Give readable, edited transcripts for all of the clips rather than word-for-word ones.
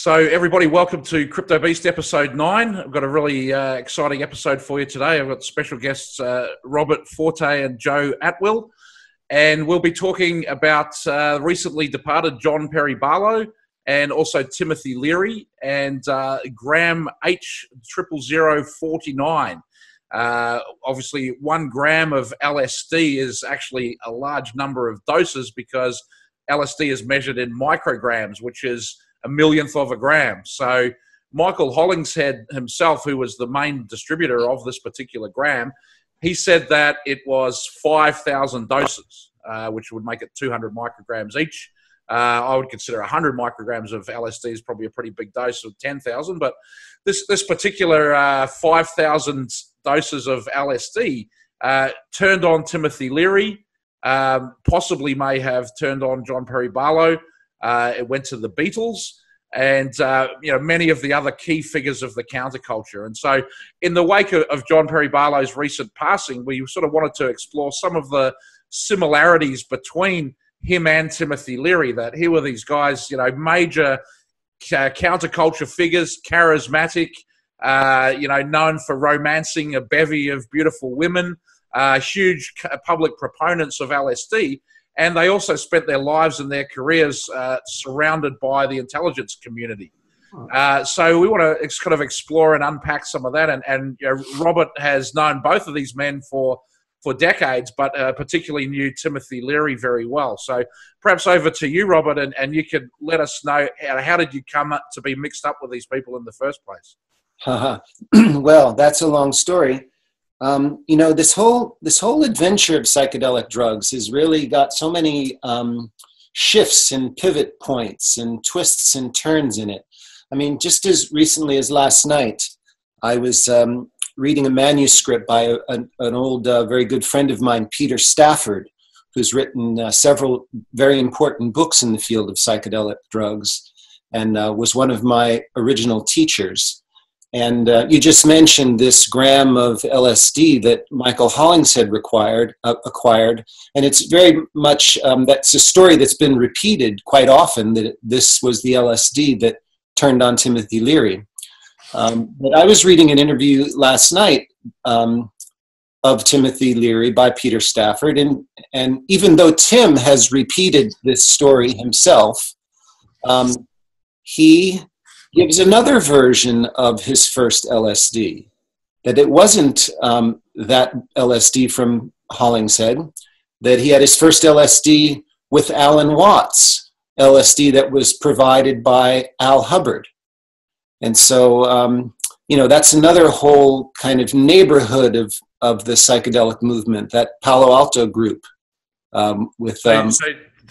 So everybody, welcome to CryptoBeast episode 9. I've got a really exciting episode for you today. I've got special guests Robert Forte and Joe Atwill, and we'll be talking about recently departed John Perry Barlow and also Timothy Leary and gram H-00047. Obviously, 1 gram of LSD is actually a large number of doses because LSD is measured in micrograms, which is a millionth of a gram. So Michael Hollingshead himself, who was the main distributor of this particular gram, he said that it was 5,000 doses, which would make it 200 micrograms each. I would consider 100 micrograms of LSD is probably a pretty big dose of 10,000, but this particular 5,000 doses of LSD turned on Timothy Leary, possibly may have turned on John Perry Barlow. It went to the Beatles and many of the other key figures of the counterculture. And so in the wake of John Perry Barlow's recent passing, we sort of wanted to explore some of the similarities between him and Timothy Leary, that here were these guys, major counterculture figures, charismatic, known for romancing a bevy of beautiful women, huge public proponents of LSD. And they also spent their lives and their careers surrounded by the intelligence community. So we want to kind of explore and unpack some of that. And Robert has known both of these men for decades, but particularly knew Timothy Leary very well. So perhaps over to you, Robert, and you could let us know how did you come to be mixed up with these people in the first place? Well, that's a long story. This whole adventure of psychedelic drugs has really got so many shifts and pivot points and twists and turns in it. I mean, just as recently as last night, I was reading a manuscript by an old, very good friend of mine, Peter Stafford, who's written several very important books in the field of psychedelic drugs and was one of my original teachers. And you just mentioned this gram of LSD that Michael Hollingshead acquired, and it's very much, that's a story that's been repeated quite often, that this was the LSD that turned on Timothy Leary. But I was reading an interview last night of Timothy Leary by Peter Stafford, and even though Tim has repeated this story himself, he gives another version of his first LSD, that it wasn't that LSD from Hollingshead, that he had his first LSD with Alan Watts, LSD that was provided by Al Hubbard. And so, that's another whole kind of neighborhood of the psychedelic movement, that Palo Alto group. So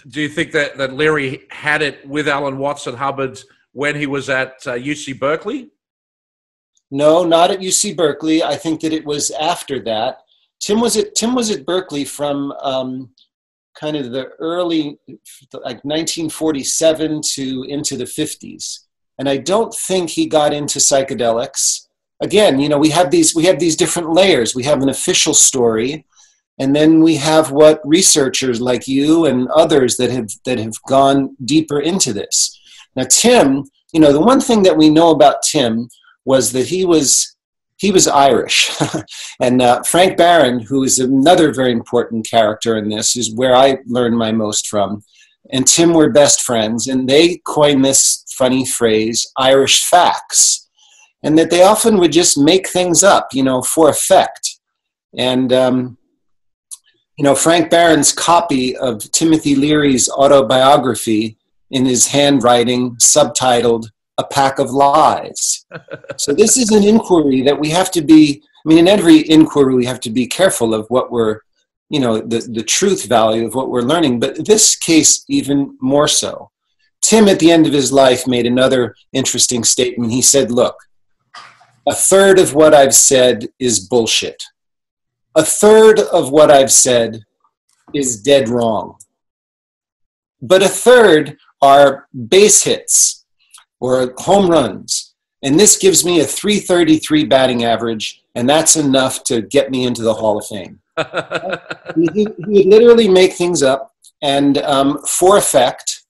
do you think that Leary had it with Alan Watts and Hubbard when he was at UC Berkeley? No, not at UC Berkeley. I think that it was after that. Tim was at Berkeley from kind of the early, like 1947 to into the 50s. And I don't think he got into psychedelics. Again, we have these different layers. We have an official story, and then we have what researchers like you and others that have gone deeper into this. Now, Tim, the one thing that we know about Tim was that he was Irish. And Frank Barron, who is another very important character in this, is where I learned my most from. And Tim were best friends, and they coined this funny phrase, Irish facts, and that they often would just make things up, for effect. And, Frank Barron's copy of Timothy Leary's autobiography in his handwriting, subtitled A Pack of Lies. So this is an inquiry that we have to be, in every inquiry we have to be careful of what we're, the truth value of what we're learning, but this case even more so. Tim, at the end of his life, made another interesting statement. He said, look, 1/3 of what I've said is bullshit. 1/3 of what I've said is dead wrong. But 1/3 are base hits or home runs. And this gives me a .333 batting average, and that's enough to get me into the Hall of Fame. He would literally make things up and for effect,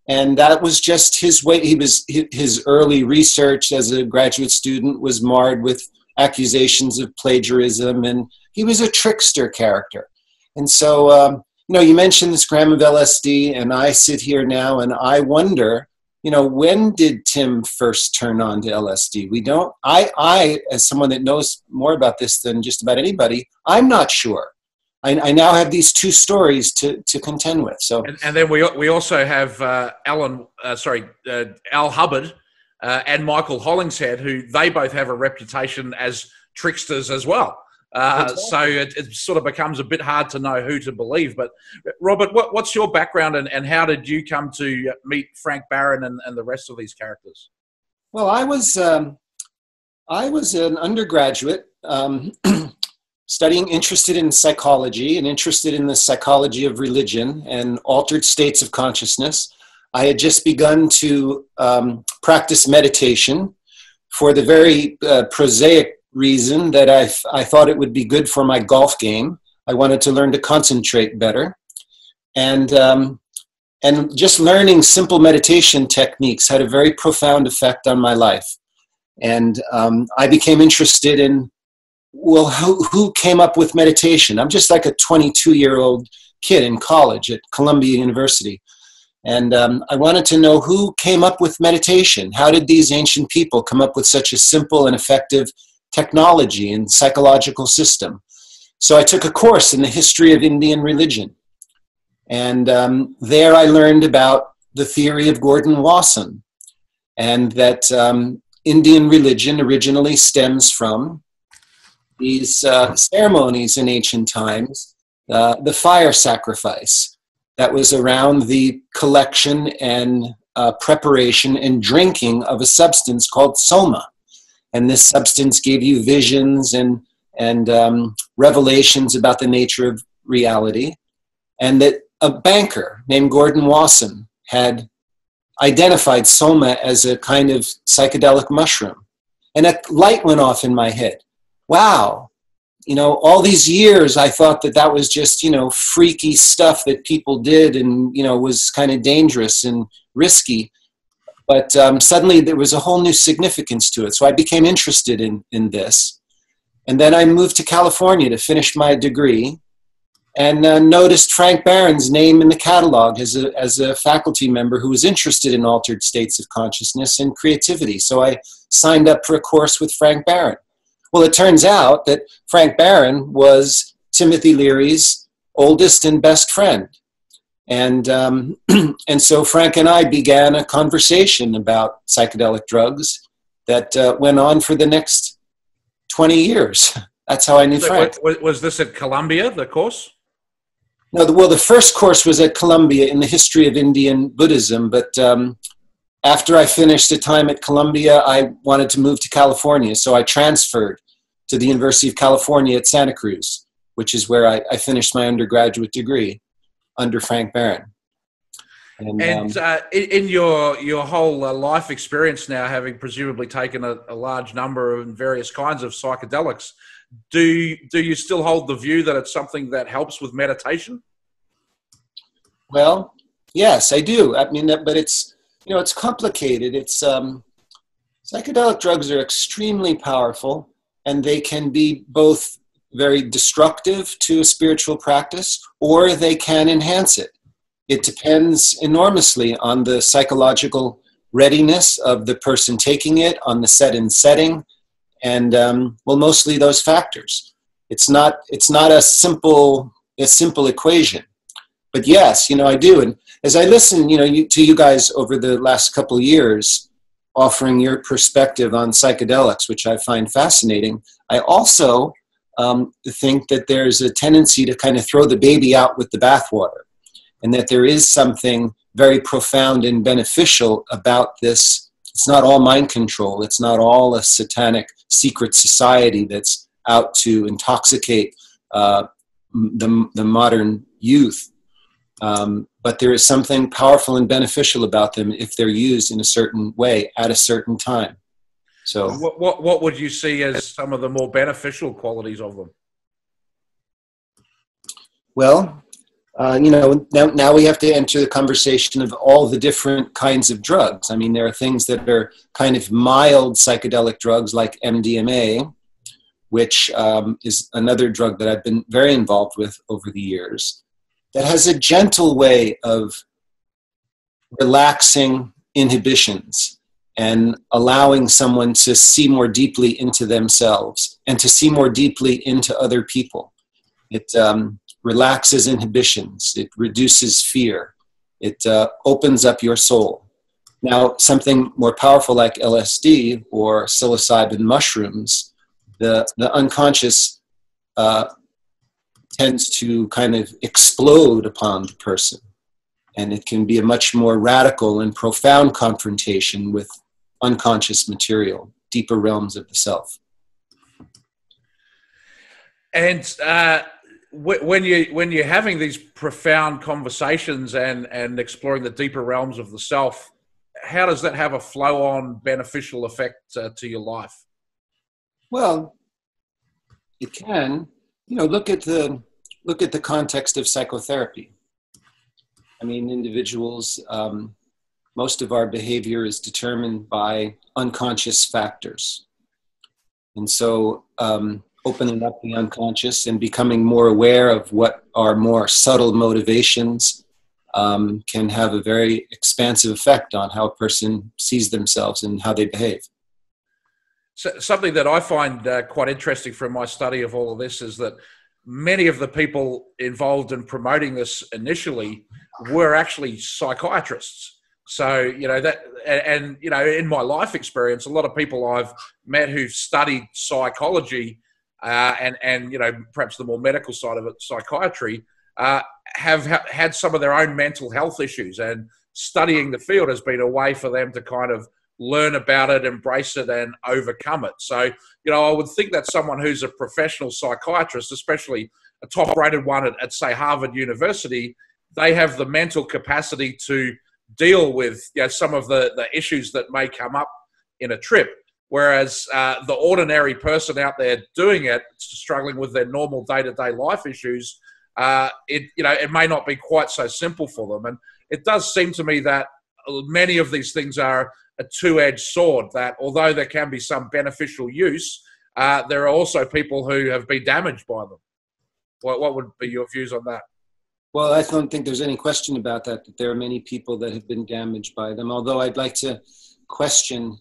And that was just his way. His early research as a graduate student was marred with accusations of plagiarism, and he was a trickster character. And so, you mentioned this gram of LSD, and I sit here now and I wonder, when did Tim first turn on to LSD? We don't, I, as someone that knows more about this than just about anybody, I'm not sure. I now have these two stories to contend with. So, and then we also have Al Hubbard and Michael Hollingshead, who they both have a reputation as tricksters as well. So it sort of becomes a bit hard to know who to believe. But Robert, what's your background, and how did you come to meet Frank Barron and the rest of these characters? Well, I was an undergraduate. Studying, interested in psychology and interested in the psychology of religion and altered states of consciousness. I had just begun to practice meditation for the very prosaic reason that I thought it would be good for my golf game. I wanted to learn to concentrate better. And just learning simple meditation techniques had a very profound effect on my life. And I became interested in, well, who came up with meditation? I'm just like a 22-year-old kid in college at Columbia University. And I wanted to know who came up with meditation. How did these ancient people come up with such a simple and effective technology and psychological system? So I took a course in the history of Indian religion. And there I learned about the theory of Gordon Wasson, and that Indian religion originally stems from these ceremonies in ancient times, the fire sacrifice that was around the collection and preparation and drinking of a substance called soma. And this substance gave you visions and revelations about the nature of reality. And that a banker named Gordon Wasson had identified soma as a kind of psychedelic mushroom. And a light went off in my head. Wow, all these years I thought that was just, freaky stuff that people did and, was kind of dangerous and risky. But suddenly there was a whole new significance to it. So I became interested in this. And then I moved to California to finish my degree, and noticed Frank Barron's name in the catalog as a faculty member who was interested in altered states of consciousness and creativity. So I signed up for a course with Frank Barron. Well, it turns out that Frank Barron was Timothy Leary's oldest and best friend. And so Frank and I began a conversation about psychedelic drugs that went on for the next 20 years. That's how I knew Frank. Was this at Columbia, the course? No, the first course was at Columbia in the history of Indian Buddhism, but after I finished a time at Columbia, I wanted to move to California, so I transferred to the University of California at Santa Cruz, which is where I finished my undergraduate degree under Frank Barron. And in your whole life experience now, having presumably taken a large number of various kinds of psychedelics, do you still hold the view that it's something that helps with meditation? Well, yes, I do. I mean, but it's complicated. It's psychedelic drugs are extremely powerful, and they can be both very destructive to a spiritual practice, or they can enhance it. It depends enormously on the psychological readiness of the person taking it, on the set and setting, and mostly those factors. It's not a simple equation. But yes, I do. And as I listen, to you guys over the last couple of years, offering your perspective on psychedelics, which I find fascinating, I also think that there's a tendency to kind of throw the baby out with the bathwater, and that there is something very profound and beneficial about this. It's not all mind control. It's not all a satanic secret society that's out to intoxicate the modern youth. But there is something powerful and beneficial about them if they're used in a certain way at a certain time. So, what would you see as some of the more beneficial qualities of them? Well, Now we have to enter the conversation of all the different kinds of drugs. I mean, there are things that are kind of mild psychedelic drugs like MDMA, which is another drug that I've been very involved with over the years, that has a gentle way of relaxing inhibitions and allowing someone to see more deeply into themselves and to see more deeply into other people. It relaxes inhibitions. It reduces fear. It opens up your soul. Now, something more powerful like LSD or psilocybin mushrooms, the unconscious tends to kind of explode upon the person. And it can be a much more radical and profound confrontation with unconscious material, deeper realms of the self. And when you're having these profound conversations and exploring the deeper realms of the self, how does that have a flow-on beneficial effect to your life? Well, it can. Look at the context of psychotherapy. I mean, individuals, most of our behavior is determined by unconscious factors. And so opening up the unconscious and becoming more aware of what are more subtle motivations can have a very expansive effect on how a person sees themselves and how they behave. So, something that I find quite interesting from my study of all of this is that many of the people involved in promoting this initially were actually psychiatrists. So, in my life experience, a lot of people I've met who've studied psychology and perhaps the more medical side of it, psychiatry, have had some of their own mental health issues, and studying the field has been a way for them to kind of learn about it, embrace it, and overcome it. So, I would think that someone who's a professional psychiatrist, especially a top-rated one at say, Harvard University, they have the mental capacity to deal with some of the issues that may come up in a trip. Whereas the ordinary person out there doing it, struggling with their normal day-to-day life issues, it may not be quite so simple for them. And it does seem to me that many of these things are a two-edged sword, that although there can be some beneficial use, there are also people who have been damaged by them. What would be your views on that? Well, I don't think there's any question about that there are many people that have been damaged by them, although I'd like to question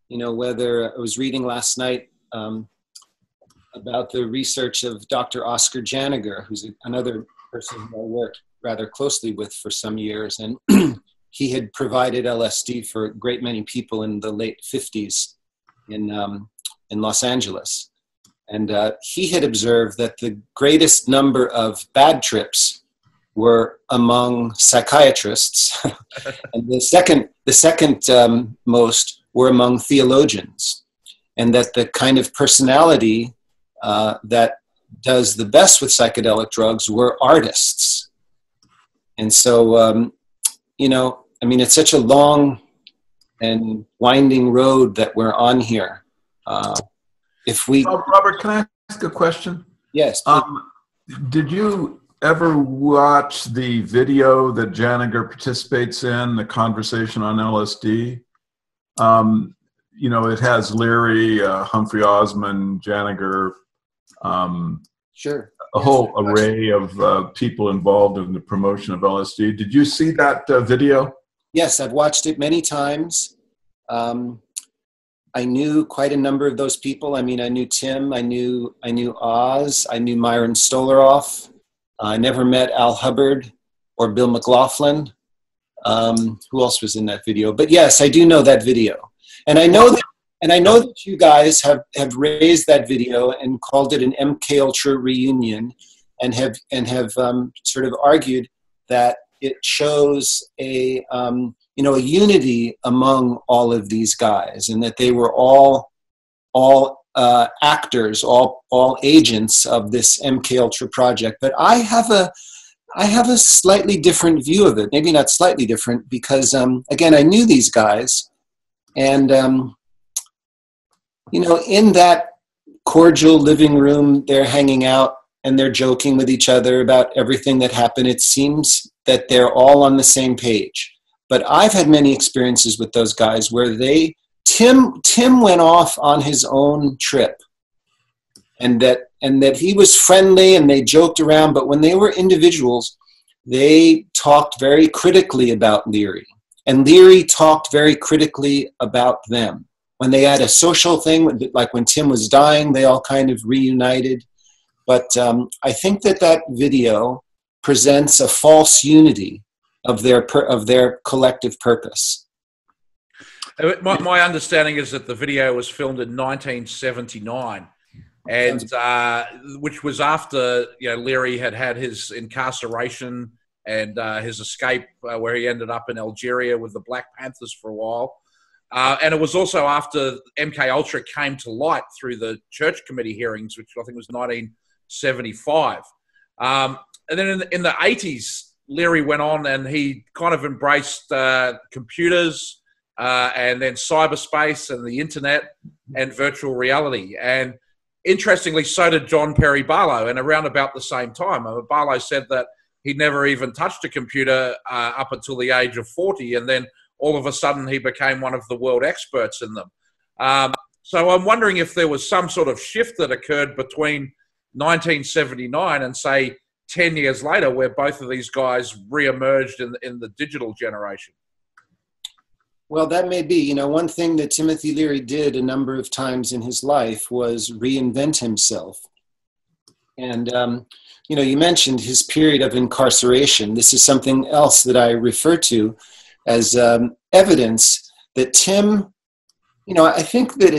whether I was reading last night about the research of Dr. Oscar Janiger, who's another person who I worked rather closely with for some years. And he had provided LSD for a great many people in the late 50s in Los Angeles. And he had observed that the greatest number of bad trips were among psychiatrists. And the second most were among theologians, and that the kind of personality that does the best with psychedelic drugs were artists. And so, it's such a long and winding road that we're on here. Robert, can I ask a question? Yes. Did you ever watch the video that Janiger participates in, the conversation on LSD? It has Leary, Humphrey Osmond, Janiger, sure, a whole array of people involved in the promotion of LSD. Did you see that video? Yes, I've watched it many times. I knew quite a number of those people. I mean, I knew Tim, I knew Oz, I knew Myron Stolaroff. I never met Al Hubbard or Bill McLaughlin. Who else was in that video? But yes, I do know that video. And I know that you guys have raised that video and called it an MK Ultra reunion, and have sort of argued that it shows a unity among all of these guys, and that they were all actors, all agents of this MK Ultra project. But I have a slightly different view of it. Maybe not slightly different, because again, I knew these guys, and in that cordial living room, they're hanging out, and they're joking with each other about everything that happened. It seems that they're all on the same page. But I've had many experiences with those guys where Tim went off on his own trip, and that he was friendly and they joked around, but when they were individuals, they talked very critically about Leary, and Leary talked very critically about them. When they had a social thing, like when Tim was dying, they all kind of reunited. But I think that video presents a false unity of their collective purpose. My understanding is that the video was filmed in 1979, and which was after Leary had his incarceration and his escape, where he ended up in Algeria with the Black Panthers for a while. And it was also after MK came to light through the church committee hearings, which I think was 1975. And then in the 80s, Leary went on and he kind of embraced computers and then cyberspace and the internet and virtual reality. And interestingly, so did John Perry Barlow, and around about the same time. Barlow said that he never even touched a computer up until the age of 40, and then all of a sudden he became one of the world experts in them. So I'm wondering if there was some sort of shift that occurred between 1979 and, say, 10 years later, where both of these guys re-emerged in the digital generation. Well, that may be. One thing that Timothy Leary did a number of times in his life was reinvent himself. And, you mentioned his period of incarceration. This is something else that I refer to as evidence that Tim, I think that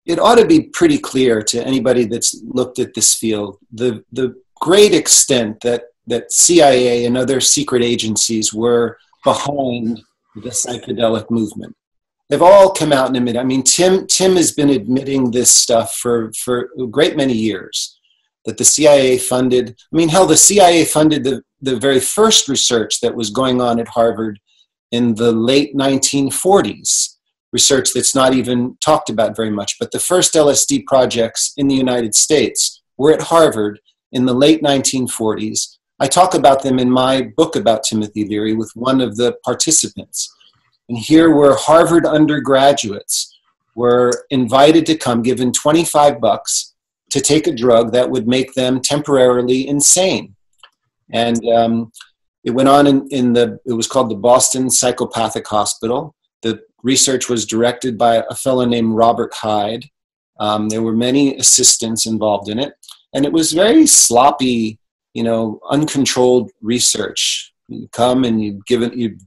it ought to be pretty clear to anybody that's looked at this field, the great extent that CIA and other secret agencies were behind the psychedelic movement. They've all come out and admitted. I mean, Tim has been admitting this stuff for a great many years, that the CIA funded, the CIA funded the very first research that was going on at Harvard in the late 1940s, research that's not even talked about very much. But the first LSD projects in the United States were at Harvard in the late 1940s. I talk about them in my book about Timothy Leary with one of the participants. And here were Harvard undergraduates were invited to come, given $25 to take a drug that would make them temporarily insane. And it went on it was called the Boston Psychopathic Hospital. The research was directed by a fellow named Robert Hyde. There were many assistants involved in it. And it was very sloppy, uncontrolled research. You come and you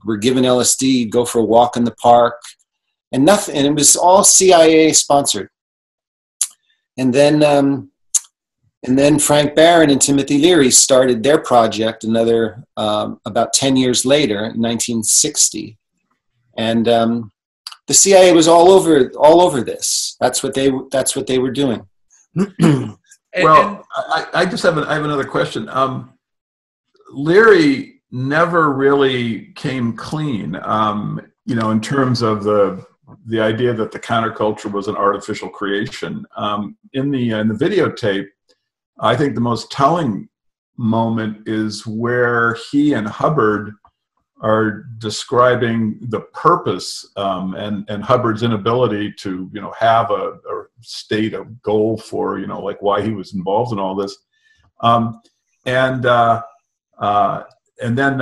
were given LSD, you'd go for a walk in the park, and nothing. And it was all CIA sponsored. And then Frank Barron and Timothy Leary started their project about 10 years later, in 1960. And the CIA was all over this. That's what they were doing. Well, I have another question. Leary never really came clean, in terms of the idea that the counterculture was an artificial creation. In the videotape, I think the most telling moment is where he and Hubbard are describing the purpose and Hubbard's inability to, have a state a goal for, like why he was involved in all this. And then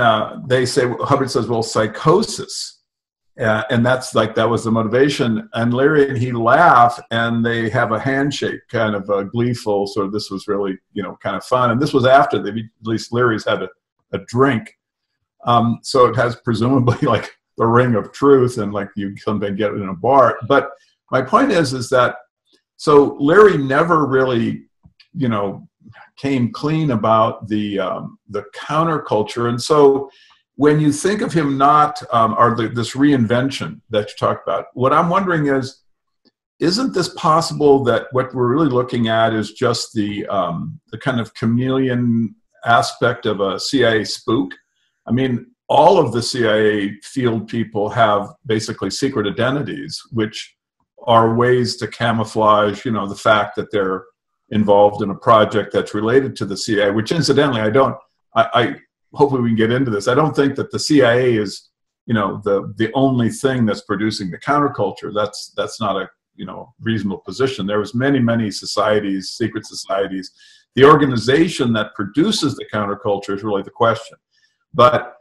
they say, Hubbard says, well, psychosis. And that's that was the motivation. And Leary and he laugh and they have a handshake, kind of a gleeful, sort of, this was really, kind of fun. And this was after at least Leary's had a drink. So it has presumably like the ring of truth and like you something get in a bar. But my point is that, so Leary never really, came clean about the counterculture. And so when you think of him this reinvention that you talked about, what I'm wondering is, isn't this possible that what we're really looking at is just the kind of chameleon aspect of a CIA spook? I mean, all of the CIA field people have basically secret identities, which are ways to camouflage, the fact that they're involved in a project that's related to the CIA, which incidentally, I hopefully we can get into this. I don't think that the CIA is, the only thing that's producing the counterculture. That's not a, reasonable position. There was many societies, secret societies. The organization that produces the counterculture is really the question. But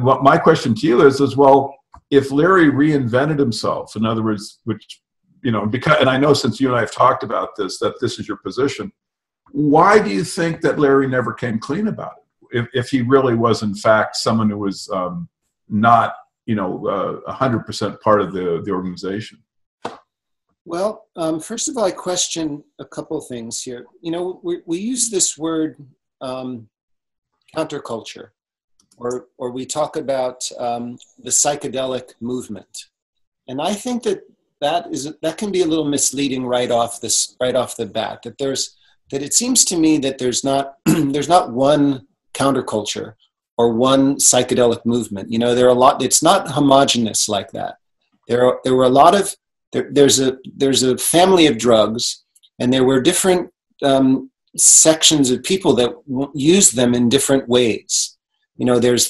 what my question to you is well, if Leary reinvented himself, in other words, which, because, and I know since you and I have talked about this, that this is your position, why do you think that Leary never came clean about it? If he really was, in fact, someone who was not, 100% part of the organization? Well, first of all, I question a couple things here. We use this word counterculture, or we talk about the psychedelic movement, and I think that can be a little misleading right off the bat. That it seems to me that there's not there's not one counterculture or one psychedelic movement. There are a lot. It's not homogenous like that. There were a lot of there's a family of drugs, and there were different sections of people that used them in different ways. There's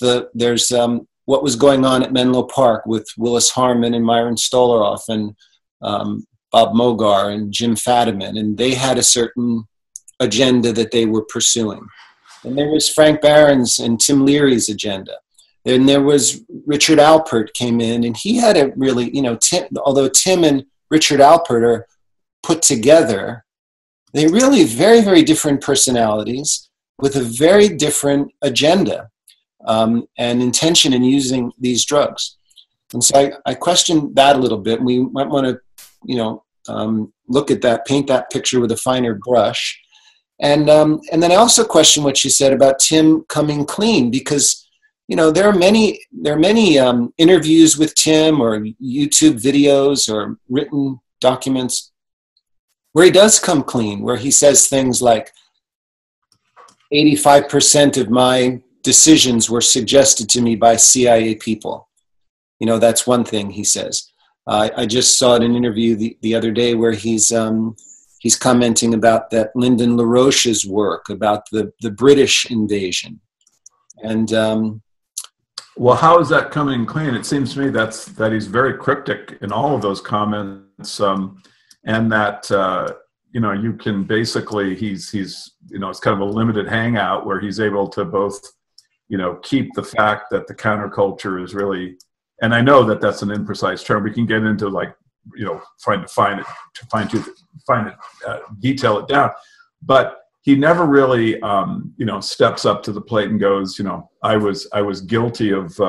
what was going on at Menlo Park with Willis Harman and Myron Stolaroff and Bob Mogar and Jim Fadiman, and they had a certain agenda that they were pursuing. And there was Frank Barron's and Tim Leary's agenda. Then there was Richard Alpert came in, and he had a really, although Tim and Richard Alpert are put together, they're really very, very different personalities with a very different agenda and intention in using these drugs. And so I question that a little bit. We might want to, look at that, paint that picture with a finer brush. And then I also question what you said about Tim coming clean, because there are many interviews with Tim, or YouTube videos or written documents where he does come clean, where he says things like 85% of my decisions were suggested to me by CIA people. That's one thing he says. I just saw an interview the other day where he's commenting about that Lyndon LaRoche's work about the British invasion. And well, how is that coming clean? It seems to me that he's very cryptic in all of those comments, and that you can basically he's it's kind of a limited hangout where he's able to both keep the fact that the counterculture is really, and I know that that's an imprecise term. We can get into detail it down, but he never really, steps up to the plate and goes, I was guilty of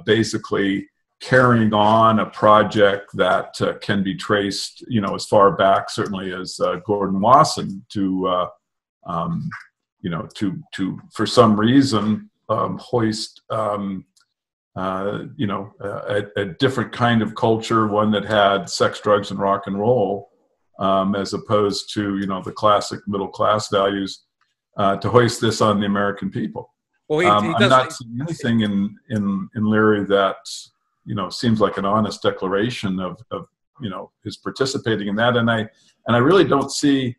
basically carrying on a project that can be traced, as far back certainly as Gordon Wasson to for some reason hoist a different kind of culture, one that had sex, drugs, and rock and roll, as opposed to the classic middle class values, to hoist this on the American people. Well, I'm not seeing anything in Leary that seems like an honest declaration of his participating in that, and I really don't see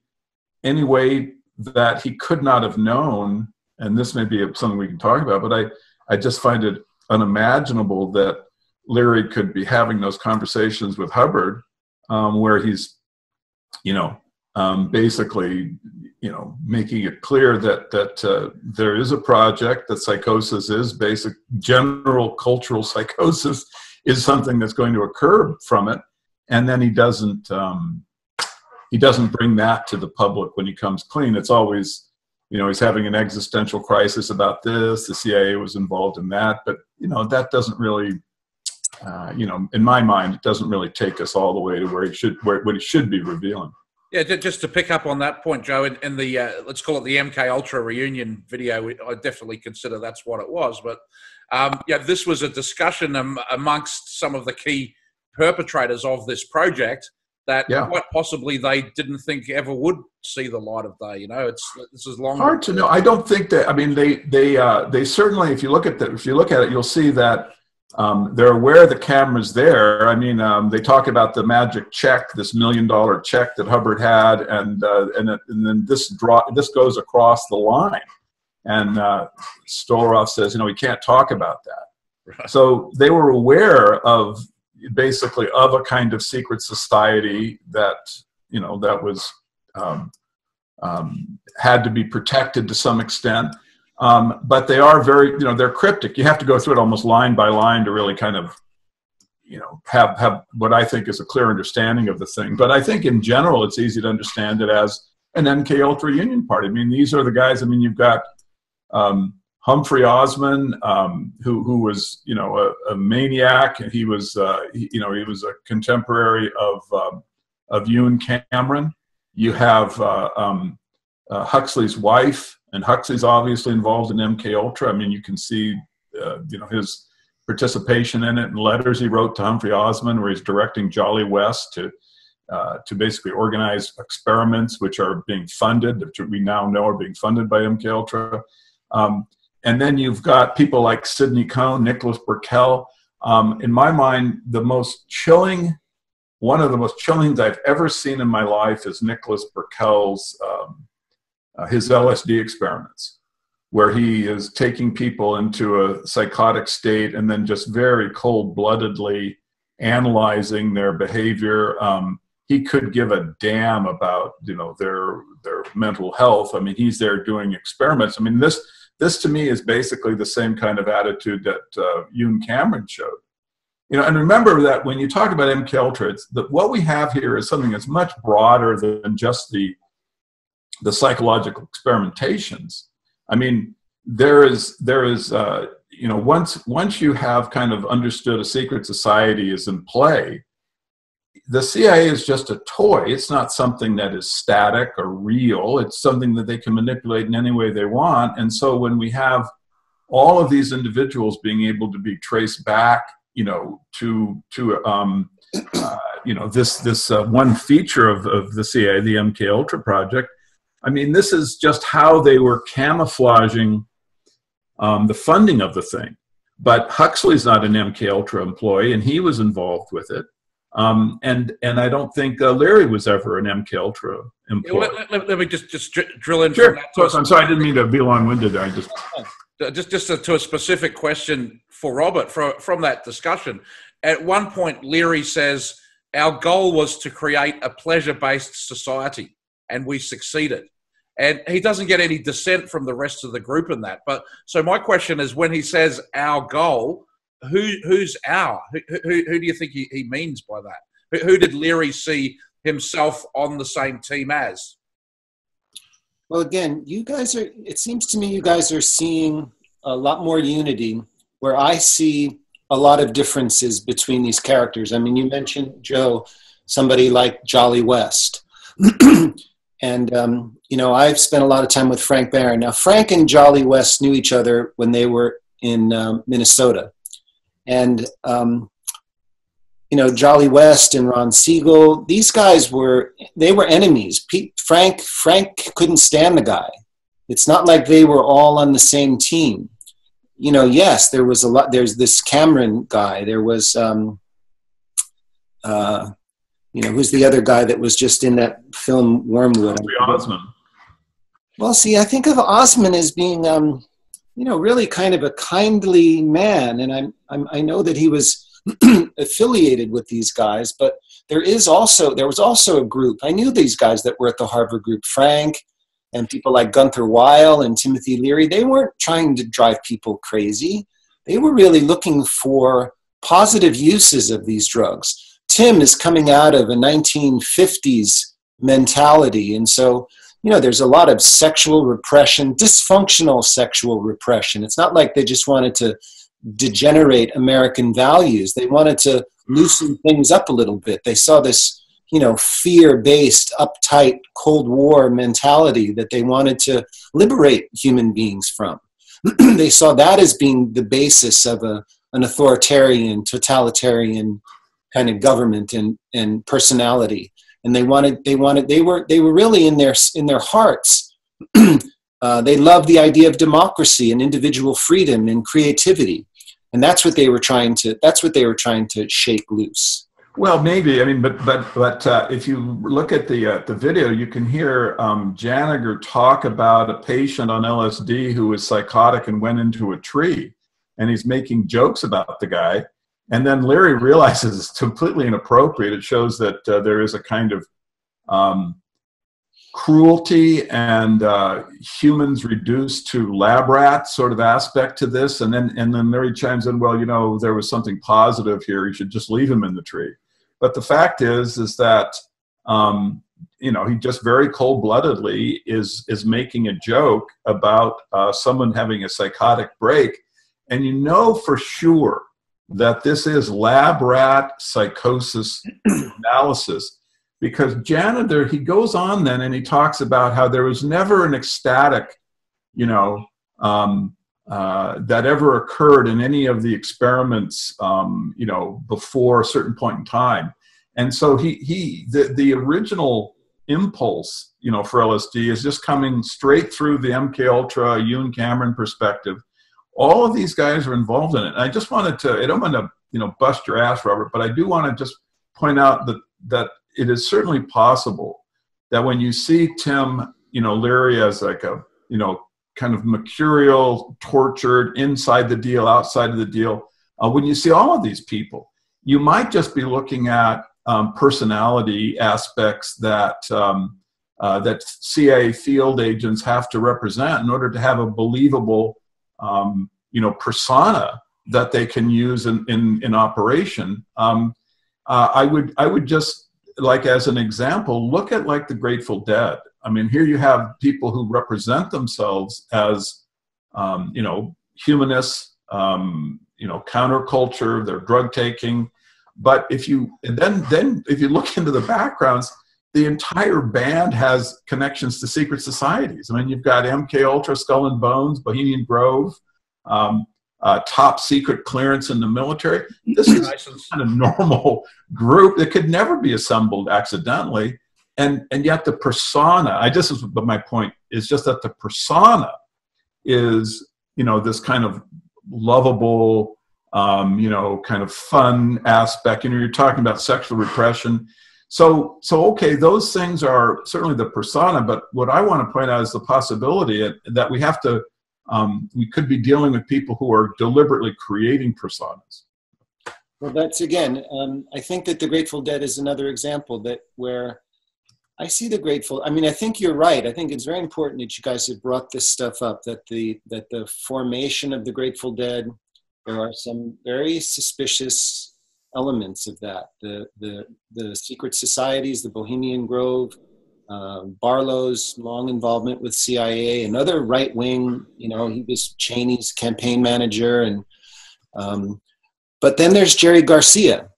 any way that he could not have known. And this may be something we can talk about, but I just find it unimaginable that Leary could be having those conversations with Hubbard, where he's basically making it clear that there is a project, that psychosis is basic, general cultural psychosis is something that's going to occur from it, and then he doesn't bring that to the public when he comes clean. It's always he's having an existential crisis about this, the CIA was involved in that, but that doesn't really in my mind, it doesn't really take us all the way to what he should be revealing. Yeah, just to pick up on that point, Joe, in the let's call it the MK Ultra reunion video, I definitely consider that's what it was. But this was a discussion amongst some of the key perpetrators of this project that quite possibly they didn't think ever would see the light of day. This is long. Hard to know. I don't think that. I mean, they certainly, if you look at it, you'll see that They're aware the camera's there. I mean, they talk about the magic check, this $1 million check that Hubbard had, and then this goes across the line. And Stolaroff says, you know, we can't talk about that. Right. So they were aware of basically of a kind of secret society that, you know, that was had to be protected to some extent. But they are very, you know, they're cryptic. You have to go through it almost line by line to really kind of, you know, have what I think is a clear understanding of the thing. But I think in general, it's easy to understand it as an MK Ultra Union Party. I mean, these are the guys. I mean, you've got Humphrey Osmond, who was, you know, a maniac. He was, you know, he was a contemporary of Ewan Cameron. You have Huxley's wife. And Huxley's obviously involved in MK Ultra. I mean, you can see, you know, his participation in it and letters he wrote to Humphrey Osmond, where he's directing Jolly West to basically organize experiments which are being funded, which we now know are being funded by MK Ultra. And then you've got people like Sidney Cohn, Nicholas Burkell. In my mind, one of the most chilling things I've ever seen in my life is Nicholas Burkell's his LSD experiments, where he is taking people into a psychotic state and then just very cold-bloodedly analyzing their behavior. He could give a damn about, you know, their mental health. I mean, he's there doing experiments. I mean, this to me is basically the same kind of attitude that Ewan Cameron showed. You know, and remember that when you talk about MK Ultra, what we have here is something that's much broader than just the psychological experimentations. I mean, there is you know, once you have kind of understood a secret society is in play, the CIA is just a toy. It's not something that is static or real. It's something that they can manipulate in any way they want. And so when we have all of these individuals being able to be traced back, you know, to you know, this one feature of the CIA, the MK Ultra project. I mean, this is just how they were camouflaging the funding of the thing. But Huxley's not an MK Ultra employee, and he was involved with it. And I don't think Leary was ever an MK Ultra employee. Let me just drill in. Sure. I'm sorry, I didn't mean to be long-winded there. Just to a specific question for Robert from that discussion. At one point, Leary says, our goal was to create a pleasure-based society, and we succeeded. And he doesn't get any dissent from the rest of the group in that. But so my question is, when he says our goal, who's our? Who do you think he means by that? Who did Leary see himself on the same team as? Well, again, you guys are, it seems to me you guys are seeing a lot more unity, where I see a lot of differences between these characters. I mean, you mentioned, Joe, somebody like Jolly West. And, you know, I've spent a lot of time with Frank Barron. Now, Frank and Jolly West knew each other when they were in Minnesota. And, you know, Jolly West and Ron Siegel, these guys were enemies. Frank couldn't stand the guy. It's not like they were all on the same team. You know, yes, there was a lot. There's this Cameron guy. There was, you know, who's the other guy that was just in that film Wormwood? Osmond. Well, see, I think of Osmond as being, you know, really kind of a kindly man, and I know that he was affiliated with these guys, but there was also a group. I knew these guys that were at the Harvard group, Frank, and people like Gunther Weil and Timothy Leary. They weren't trying to drive people crazy. They were really looking for positive uses of these drugs. Tim is coming out of a 1950s mentality, and so, you know, there's a lot of sexual repression, dysfunctional sexual repression. It's not like they just wanted to degenerate American values. They wanted to loosen things up a little bit. They saw this, you know, fear-based, uptight Cold War mentality that they wanted to liberate human beings from. They saw that as being the basis of an authoritarian, totalitarian kind of government and personality. And they were really in their hearts. They loved the idea of democracy and individual freedom and creativity. And that's what they were trying to shake loose. Well, maybe. I mean, but if you look at the video, you can hear Janiger talk about a patient on LSD who was psychotic and went into a tree, and he's making jokes about the guy. And then Leary realizes it's completely inappropriate. It shows that there is a kind of cruelty and humans reduced to lab rats sort of aspect to this. And then Leary chimes in, well, you know, there was something positive here. You should just leave him in the tree. But the fact is that, you know, he just very cold-bloodedly is making a joke about someone having a psychotic break. And you know for sure that this is lab rat psychosis analysis, because Janitor, he goes on then and he talks about how there was never an ecstatic, you know, that ever occurred in any of the experiments, you know, before a certain point in time. And so the original impulse, you know, for LSD is just coming straight through the MK Ultra, Ewan Cameron perspective. All of these guys are involved in it. And I just wanted to, I don't want to, you know, bust your ass, Robert, but I do want to just point out that it is certainly possible that when you see Tim, you know, Leary as like a, you know, kind of mercurial, tortured, inside the deal, outside of the deal. When you see all of these people, you might just be looking at personality aspects that that CIA field agents have to represent in order to have a believable, you know, persona that they can use in operation. I would just, like as an example, look at like the Grateful Dead. I mean, here you have people who represent themselves as, you know, humanists, you know, counterculture, they're drug taking. But if you if you look into the backgrounds, the entire band has connections to secret societies. I mean, you've got MK Ultra, Skull and Bones, Bohemian Grove, top secret clearance in the military. This is kind of normal group that could never be assembled accidentally. And yet the persona, but my point is just that the persona is, you know, this kind of lovable, you know, kind of fun aspect. You know, you're talking about sexual repression. So okay, those things are certainly the persona, but what I want to point out is the possibility that we have to, we could be dealing with people who are deliberately creating personas. Well, that's again, I think that the Grateful Dead is another example where I see the Grateful. I mean, I think you're right. I think it's very important that you guys have brought this stuff up. That the formation of the Grateful Dead, there are some very suspicious elements of that. The secret societies, the Bohemian Grove, Barlow's long involvement with CIA, another right wing. You know, he was Cheney's campaign manager, and but then there's Jerry Garcia.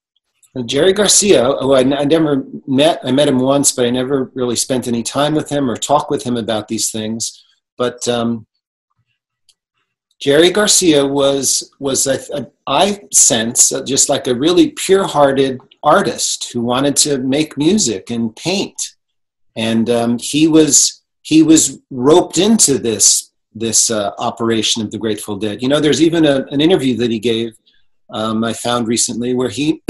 And Jerry Garcia, who I never met, I met him once, but I never really spent any time with him or talked with him about these things. But Jerry Garcia was I sense, just like a really pure-hearted artist who wanted to make music and paint. And he was roped into this operation of the Grateful Dead. You know, there's even an interview that he gave, I found recently, where he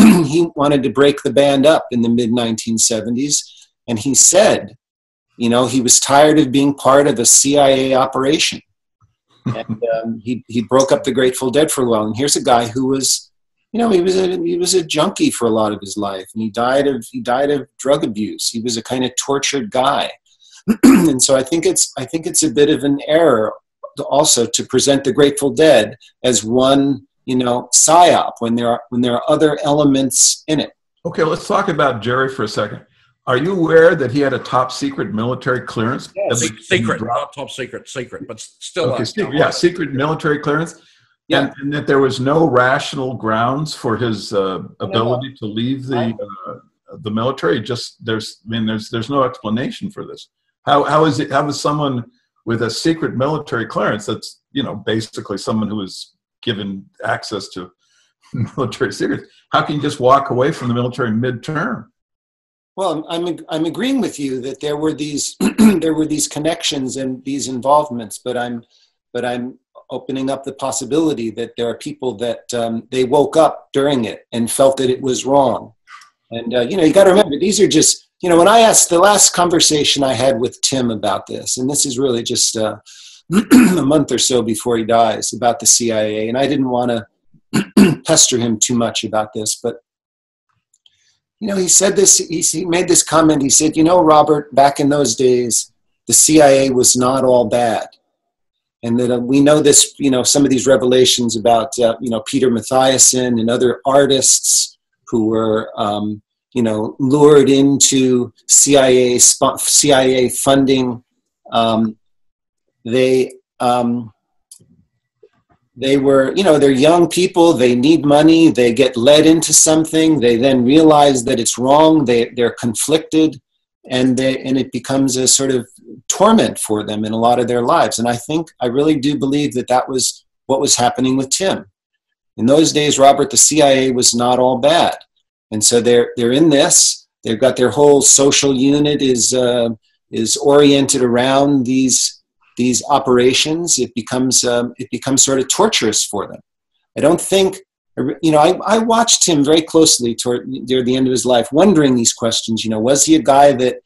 wanted to break the band up in the mid-1970s. And he said, you know, he was tired of being part of a CIA operation. And he broke up the Grateful Dead for a while. And here's a guy who was, you know, he was a junkie for a lot of his life. And he died of drug abuse. He was a kind of tortured guy. And so I think it's a bit of an error also to present the Grateful Dead as one, you know, psyop when there are other elements in it. Okay, let's talk about Jerry for a second. Are you aware that he had a top secret military clearance? Yes. Secret, not top secret, but still. Okay, secret military clearance. Yeah. And that there was no rational grounds for his ability to leave the military. Just there's no explanation for this. How is someone with a secret military clearance, that's, you know, basically someone who is given access to military secrets, how can you just walk away from the military mid-term? Well, I'm agreeing with you that there were these there were these connections and these involvements, but I'm opening up the possibility that there are people that they woke up during it and felt that it was wrong. And, you know, you got to remember, these are just, you know, when I asked the last conversation I had with Tim about this, and this is really just a month or so before he dies, about the CIA, and I didn't want to pester him too much about this, but, you know, he said this, he made this comment, he said, you know, Robert, back in those days, the CIA was not all bad. And that we know this, you know, some of these revelations about, you know, Peter Mathiasen and other artists who were, you know, lured into CIA funding. They were, you know, they're young people, they need money, they get led into something, they then realize that it's wrong, they're conflicted, and it becomes a sort of torment for them in a lot of their lives. And I really do believe that that was what was happening with Tim. In those days, Robert, the CIA was not all bad. And so they're in this, they've got their whole social unit is oriented around these operations. It becomes sort of torturous for them. I don't think, you know, I watched him very closely near the end of his life, wondering these questions. You know, was he a guy that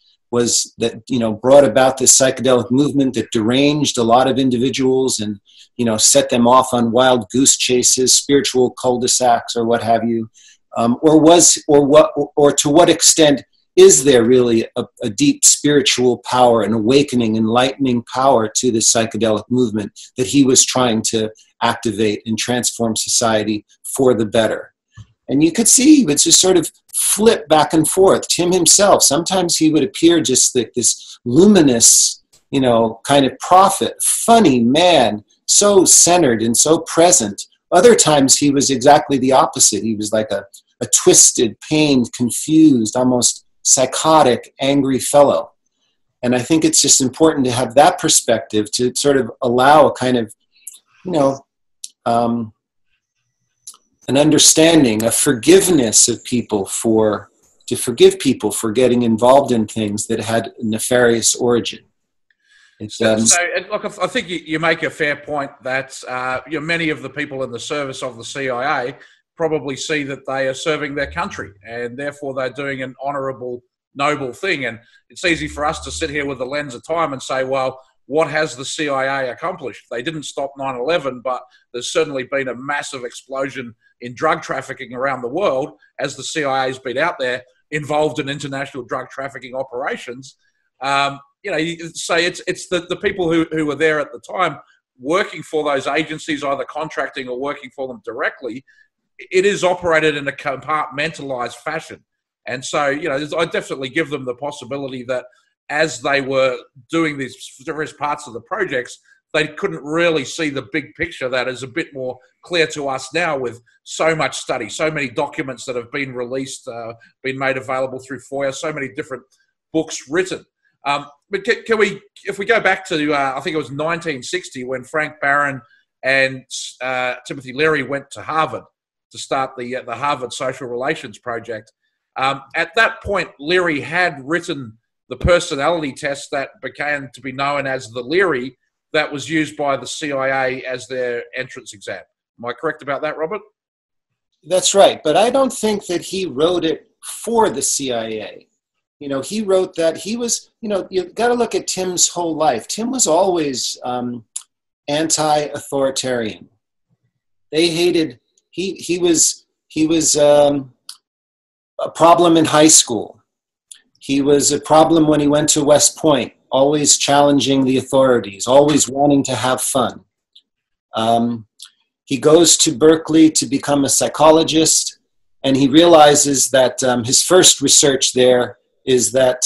you know, brought about this psychedelic movement that deranged a lot of individuals and, you know, set them off on wild goose chases, spiritual cul-de-sacs, or what have you, or to what extent is there really a deep spiritual power, an awakening, enlightening power to the psychedelic movement that he was trying to activate and transform society for the better? And you could see he would just sort of flip back and forth. Tim himself, sometimes he would appear just like this luminous, you know, kind of prophet, funny man, so centered and so present. Other times he was exactly the opposite. He was like a twisted, pained, confused, almost psychotic, angry fellow. And I think it's just important to have that perspective to sort of allow a kind of, you know, an understanding, a forgiveness of people to forgive people for getting involved in things that had nefarious origin. So look, I think you make a fair point that you know, many of the people in the service of the CIA probably see that they are serving their country, and therefore they're doing an honourable, noble thing. And it's easy for us to sit here with the lens of time and say, well, what has the CIA accomplished? They didn't stop 9/11, but there's certainly been a massive explosion in drug trafficking around the world as the CIA has been out there involved in international drug trafficking operations. You know, you say it's the people who were there at the time working for those agencies, either contracting or working for them directly. It is operated in a compartmentalized fashion. And so, you know, I definitely give them the possibility that as they were doing these various parts of the projects, they couldn't really see the big picture that is a bit more clear to us now with so much study, so many documents that have been released, been made available through FOIA, so many different books written. But can we, if we go back to, I think it was 1960 when Frank Barron and Timothy Leary went to Harvard to start the Harvard Social Relations Project. At that point, Leary had written the personality test that became to be known as the Leary that was used by the CIA as their entrance exam. Am I correct about that, Robert? That's right, but I don't think that he wrote it for the CIA. You know, he wrote that he was, you know, you've got to look at Tim's whole life. Tim was always anti-authoritarian. They hated, he was a problem in high school. He was a problem when he went to West Point, always challenging the authorities, always wanting to have fun. He goes to Berkeley to become a psychologist, and he realizes that his first research there is that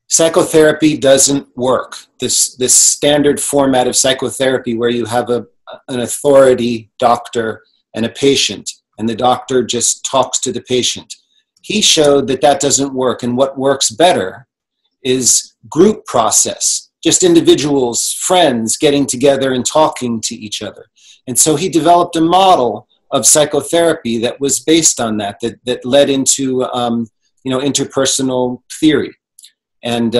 psychotherapy doesn't work. This standard format of psychotherapy where you have an authority doctor and a patient, and the doctor just talks to the patient. He showed that that doesn't work, and what works better is group process, just individuals, friends getting together and talking to each other. And so he developed a model of psychotherapy that was based on that led into interpersonal theory. And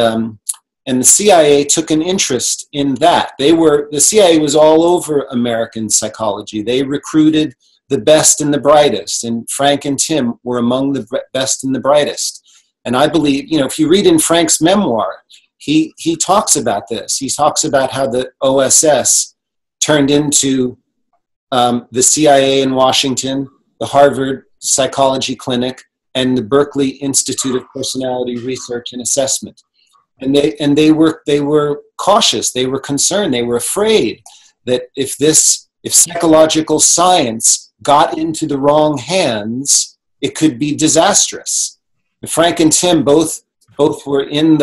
And the CIA took an interest in that. The CIA was all over American psychology. They recruited the best and the brightest, and Frank and Tim were among the best and the brightest. And I believe, if you read in Frank's memoir, he talks about this. He talks about how the OSS turned into the CIA in Washington, the Harvard Psychology Clinic, and the Berkeley Institute of Personality Research and Assessment. And they were cautious. They were concerned. They were afraid that if psychological science got into the wrong hands, it could be disastrous. And Frank and Tim both were in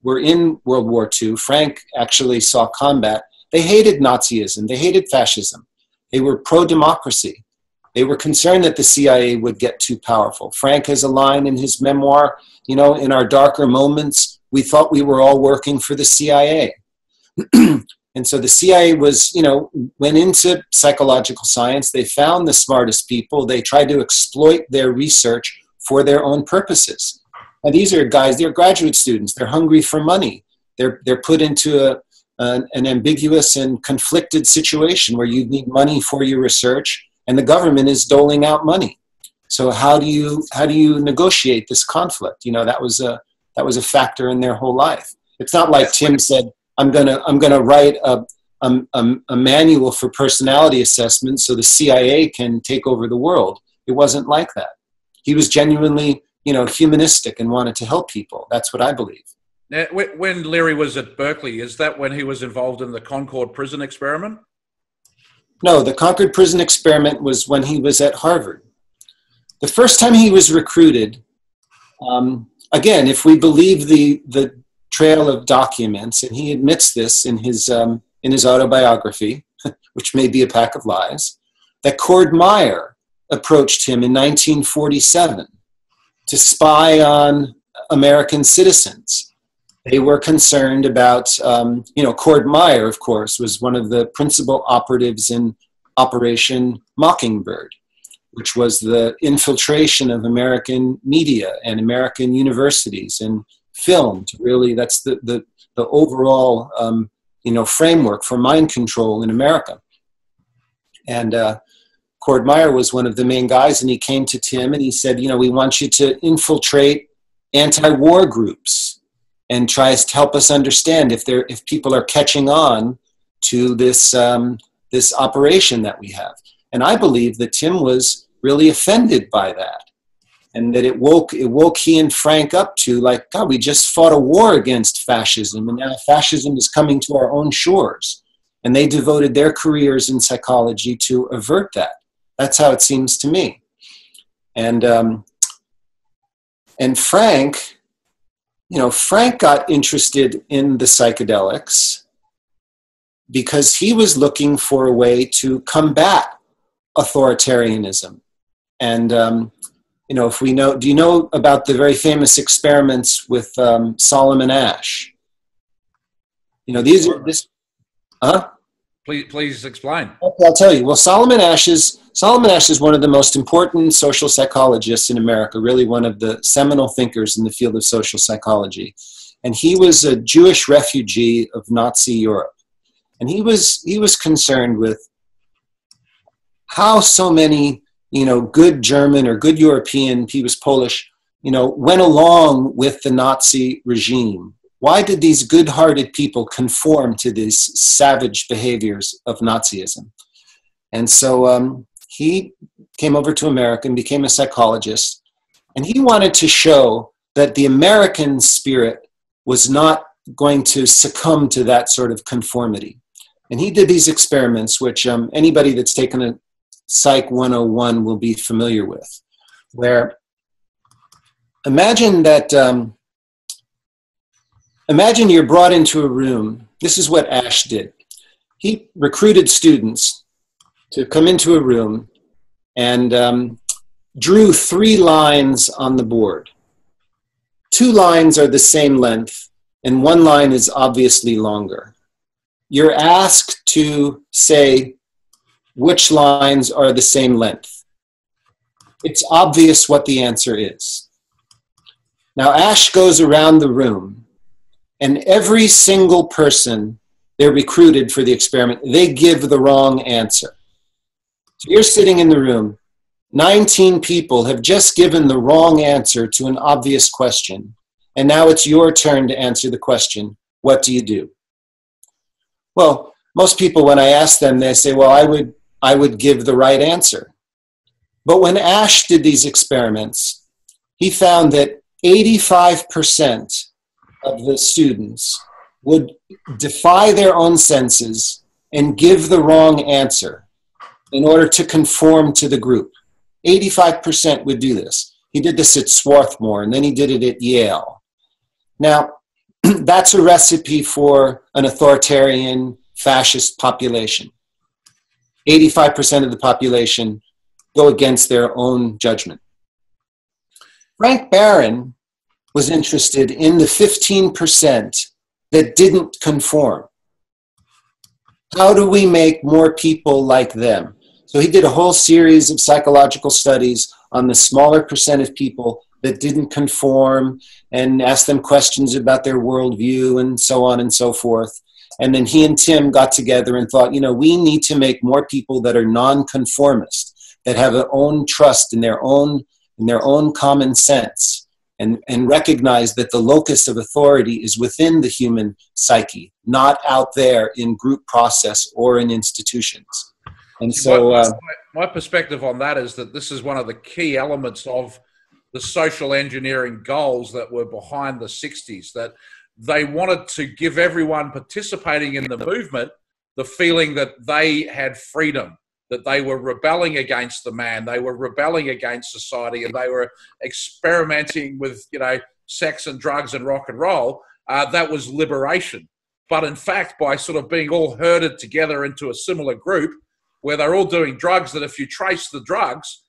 World War II. Frank actually saw combat. They hated Nazism. They hated fascism. They were pro-democracy. They were concerned that the CIA would get too powerful. Frank has a line in his memoir, in our darker moments, we thought we were all working for the CIA. And so the CIA went into psychological science. They found the smartest people. They tried to exploit their research for their own purposes. And these are guys, they're graduate students. They're hungry for money. They're put into an ambiguous and conflicted situation where you need money for your research, and the government is doling out money. So how do you negotiate this conflict? That was a factor in their whole life. It's not like Tim said, I'm gonna write a manual for personality assessment so the CIA can take over the world. It wasn't like that. He was genuinely, humanistic and wanted to help people. That's what I believe. Now, when Leary was at Berkeley, is that when he was involved in the Concord prison experiment? No, the Concord prison experiment was when he was at Harvard. The first time he was recruited, again, if we believe the trail of documents, and he admits this in his autobiography, which may be a pack of lies, that Cord Meyer approached him in 1947 to spy on American citizens. They were concerned about, Cord Meyer, of course, was one of the principal operatives in Operation Mockingbird, which was the infiltration of American media and American universities and film. Really, that's the overall, framework for mind control in America. And Cord Meyer was one of the main guys, and he came to Tim and he said, we want you to infiltrate anti-war groups and tries to help us understand if people are catching on to this operation that we have. And I believe that Tim was really offended by that, and that it woke he and Frank up to, like, God, we just fought a war against fascism, and now fascism is coming to our own shores. And they devoted their careers in psychology to avert that. That's how it seems to me. And Frank, Frank got interested in the psychedelics because he was looking for a way to combat authoritarianism. And, if we know, do you know about the very famous experiments with Solomon Asch? Please explain. Okay, I'll tell you. Well, Solomon Asch is one of the most important social psychologists in America, really one of the seminal thinkers in the field of social psychology. And he was a Jewish refugee of Nazi Europe. And he was concerned with how so many, good German or good European, he was Polish, went along with the Nazi regime. Why did these good-hearted people conform to these savage behaviors of Nazism? And so he came over to America and became a psychologist. And he wanted to show that the American spirit was not going to succumb to that sort of conformity. And he did these experiments, which anybody that's taken a Psych 101 will be familiar with, where imagine you're brought into a room. This is what Asch did. He recruited students to come into a room and drew 3 lines on the board. 2 lines are the same length, and 1 line is obviously longer. You're asked to say which lines are the same length. It's obvious what the answer is. Now Asch goes around the room And every single person they're recruited for the experiment, they give the wrong answer. So you're sitting in the room, 19 people have just given the wrong answer to an obvious question. And now it's your turn to answer the question, what do you do? Well, most people, when I ask them, they say, well, I would give the right answer. But when Ash did these experiments, he found that 85% of the students would defy their own senses and give the wrong answer in order to conform to the group. 85% would do this. He did this at Swarthmore, and then he did it at Yale. Now, that's a recipe for an authoritarian, fascist population. 85% of the population go against their own judgment. Frank Barron was interested in the 15% that didn't conform. How do we make more people like them? So he did a whole series of psychological studies on the smaller percent of people that didn't conform and asked them questions about their worldview and so on and so forth. And then he and Tim got together and thought, you know, we need to make more people that are nonconformist, that have their own trust in their own common sense, and recognize that the locus of authority is within the human psyche, not out there in group process or in institutions. And so my perspective on that is that this is one of the key elements of the social engineering goals that were behind the 60s, that they wanted to give everyone participating in the movement the feeling that they had freedom, that they were rebelling against the man, they were rebelling against society, and they were experimenting with, you know, sex and drugs and rock and roll. That was liberation. But in fact, by sort of being all herded together into a similar group where they're all doing drugs, that if you trace the drugs,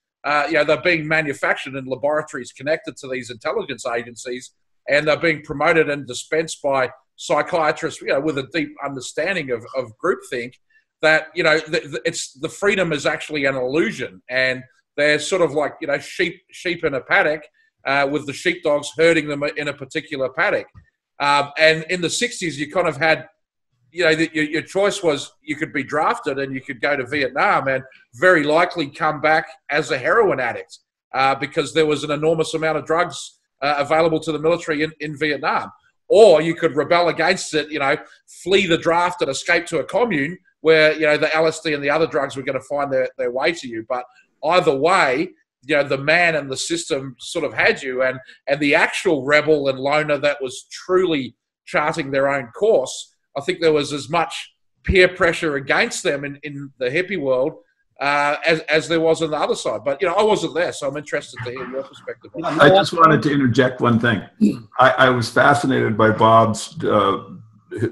you know, they're being manufactured in laboratories connected to these intelligence agencies, and they're being promoted and dispensed by psychiatrists, you know, with a deep understanding of groupthink. That, you know, the freedom is actually an illusion, and they're sort of like, you know, sheep in a paddock with the sheepdogs herding them in a particular paddock. And in the 60s, you kind of had, you know, your choice was you could be drafted and you could go to Vietnam and very likely come back as a heroin addict because there was an enormous amount of drugs available to the military in Vietnam. Or you could rebel against it, you know, flee the draft and escape to a commune where, you know, the LSD and the other drugs were going to find their way to you. But either way, you know, the man and the system sort of had you, and the actual rebel and loner that was truly charting their own course, I think there was as much peer pressure against them in the hippie world as there was on the other side. But, you know, I wasn't there, so I'm interested to hear your perspective on that. I just wanted to interject one thing. I was fascinated by Bob's,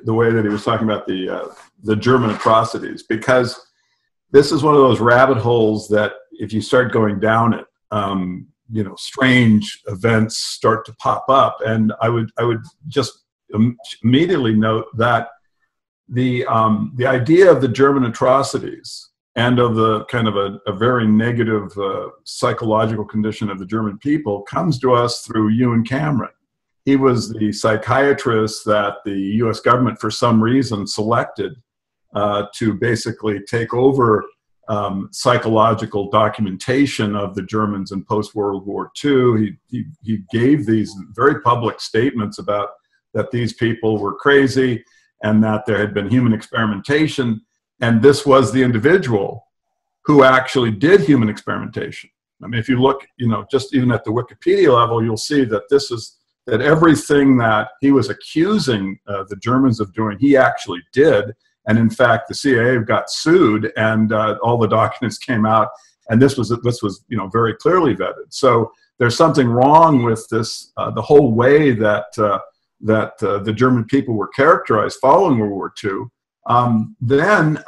the way that he was talking about the German atrocities, because this is one of those rabbit holes that if you start going down it, you know, strange events start to pop up. And I would just immediately note that the idea of the German atrocities and of the kind of a very negative psychological condition of the German people comes to us through Ewan Cameron. He was the psychiatrist that the U.S. government, for some reason, selected to basically take over psychological documentation of the Germans in post-World War II. He gave these very public statements about that these people were crazy and that there had been human experimentation. And this was the individual who actually did human experimentation. I mean, if you look, you know, just even at the Wikipedia level, you'll see that that everything that he was accusing the Germans of doing, he actually did. And in fact, the CIA got sued, and all the documents came out, and this was you know, very clearly vetted. So there's something wrong with this, the whole way that the German people were characterized following World War II. Then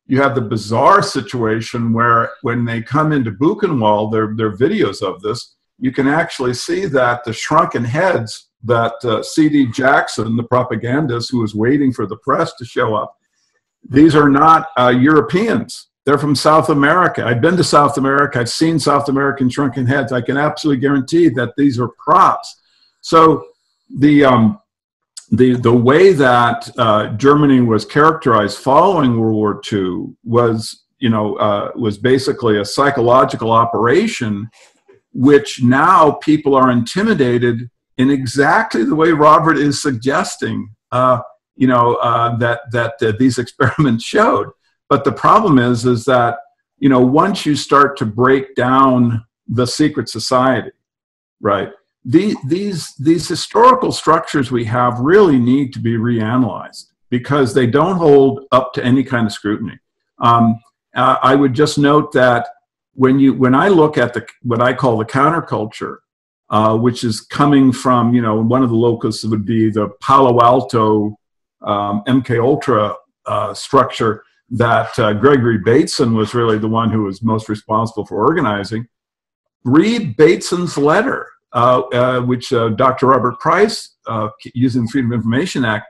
you have the bizarre situation where when they come into Buchenwald, there are videos of this. You can actually see that the shrunken heads that C.D. Jackson, the propagandist who was waiting for the press to show up, these are not Europeans. They're from South America. I've been to South America. I've seen South American shrunken heads. I can absolutely guarantee that these are props. So the the way that Germany was characterized following World War II was, was basically a psychological operation, which now people are intimidated in exactly the way Robert is suggesting, that these experiments showed. But the problem is that, once you start to break down the secret society, right? These historical structures we have really need to be reanalyzed because they don't hold up to any kind of scrutiny. I would just note that when I look at what I call the counterculture, which is coming from, one of the locus would be the Palo Alto MKUltra structure that Gregory Bateson was really the one who was most responsible for organizing. Read Bateson's letter, which Dr. Robert Price, using the Freedom of Information Act,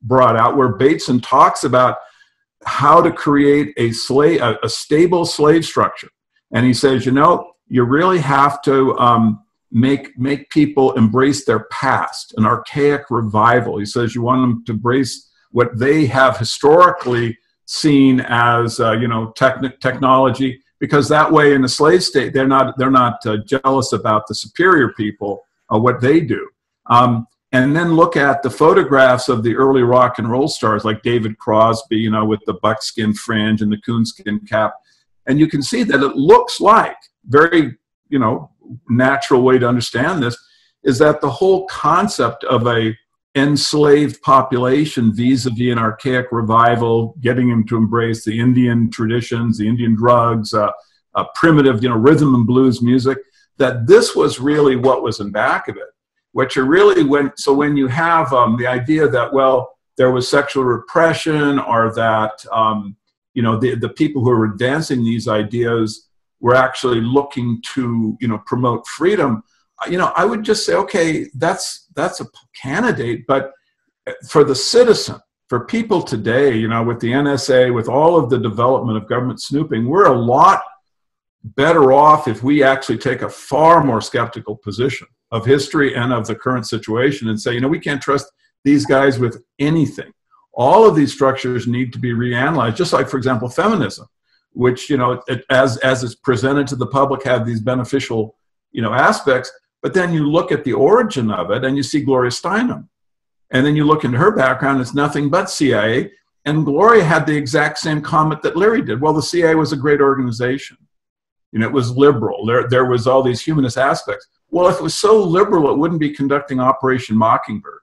brought out, where Bateson talks about how to create a stable slave structure. And he says, you really have to make people embrace their past, an archaic revival. He says you want them to embrace what they have historically seen as, technology, because that way in the slave state, they're not jealous about the superior people, what they do. And then look at the photographs of the early rock and roll stars like David Crosby, with the buckskin fringe and the coonskin cap. And you can see that it looks like, very, natural way to understand this, is that the whole concept of a enslaved population vis-a-vis an archaic revival, getting them to embrace the Indian traditions, the Indian drugs, primitive, rhythm and blues music, that this was really what was in back of it. What you really when you have the idea that, well, there was sexual repression, or that, the people who were advancing these ideas were actually looking to, promote freedom, I would just say, okay, that's a candidate, but for the citizen, for people today, with the NSA, with all of the development of government snooping, we're a lot better off if we actually take a far more skeptical position of history and of the current situation and say, we can't trust these guys with anything. All of these structures need to be reanalyzed, just like, for example, feminism, which, as it's presented to the public, have these beneficial, aspects. But then you look at the origin of it and you see Gloria Steinem. And then you look into her background, it's nothing but CIA. And Gloria had the exact same comment that Leary did. Well, the CIA was a great organization. It was liberal. There was all these humanist aspects. Well, if it was so liberal, it wouldn't be conducting Operation Mockingbird,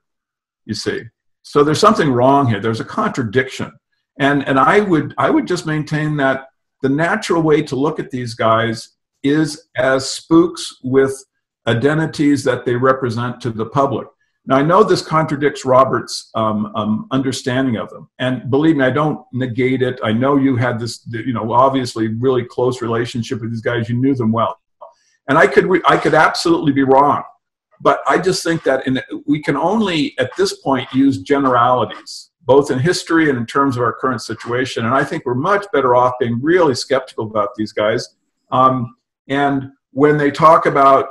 you see. So there's something wrong here. There's a contradiction. And I would just maintain that the natural way to look at these guys is as spooks with identities that they represent to the public. Now, I know this contradicts Robert's understanding of them. And believe me, I don't negate it. I know you had this, obviously really close relationship with these guys. You knew them well. And I could absolutely be wrong. But I just think that we can only, at this point, use generalities, both in history and in terms of our current situation. And I think we're much better off being really skeptical about these guys. And when they talk about,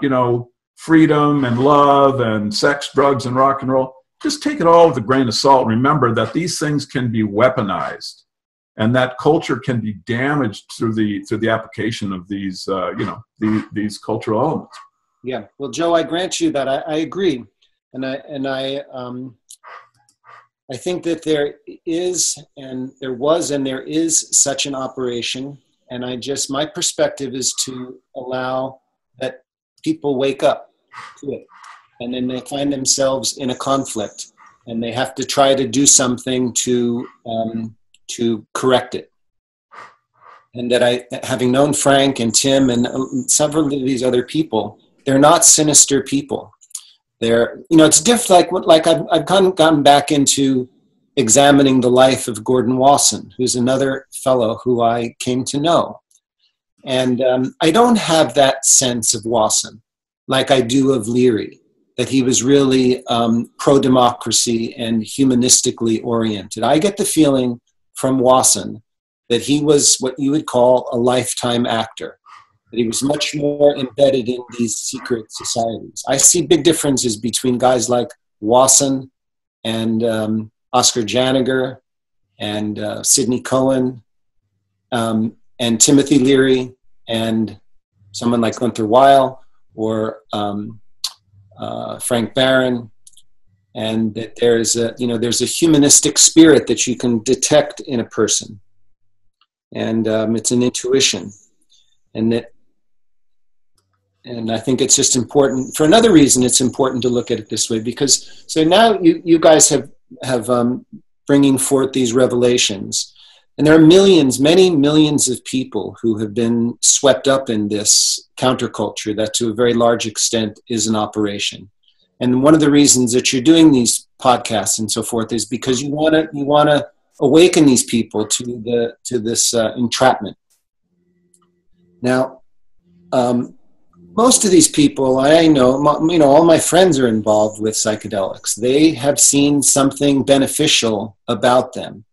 freedom and love and sex, drugs, and rock and roll, just take it all with a grain of salt. Remember that these things can be weaponized, and that culture can be damaged through the application of these, these cultural elements. Yeah. Well, Joe, I grant you that I agree, and I think that there is and there was and there is such an operation, and my perspective is to allow that people wake up to it, and then they find themselves in a conflict, and they have to try to do something to correct it. And that having known Frank and Tim and several of these other people, they're not sinister people. They're, it's different. Like I've gotten back into examining the life of Gordon Wasson, who's another fellow who I came to know. And I don't have that sense of Wasson like I do of Leary, that he was really pro-democracy and humanistically oriented. I get the feeling from Wasson that he was what you would call a lifetime actor, that he was much more embedded in these secret societies. I see big differences between guys like Wasson and Oscar Janiger, and Sidney Cohen, and Timothy Leary, and someone like Gunther Weil, or Frank Barron, and that there's a humanistic spirit that you can detect in a person, and it's an intuition, and I think it's just important. For another reason, it's important to look at it this way, because so now you guys have bringing forth these revelations. And there are millions, many millions of people who have been swept up in this counterculture that to a very large extent is an operation. And one of the reasons that you're doing these podcasts and so forth is because you want to awaken these people to this entrapment. Now, most of these people I know, all my friends are involved with psychedelics. They have seen something beneficial about them.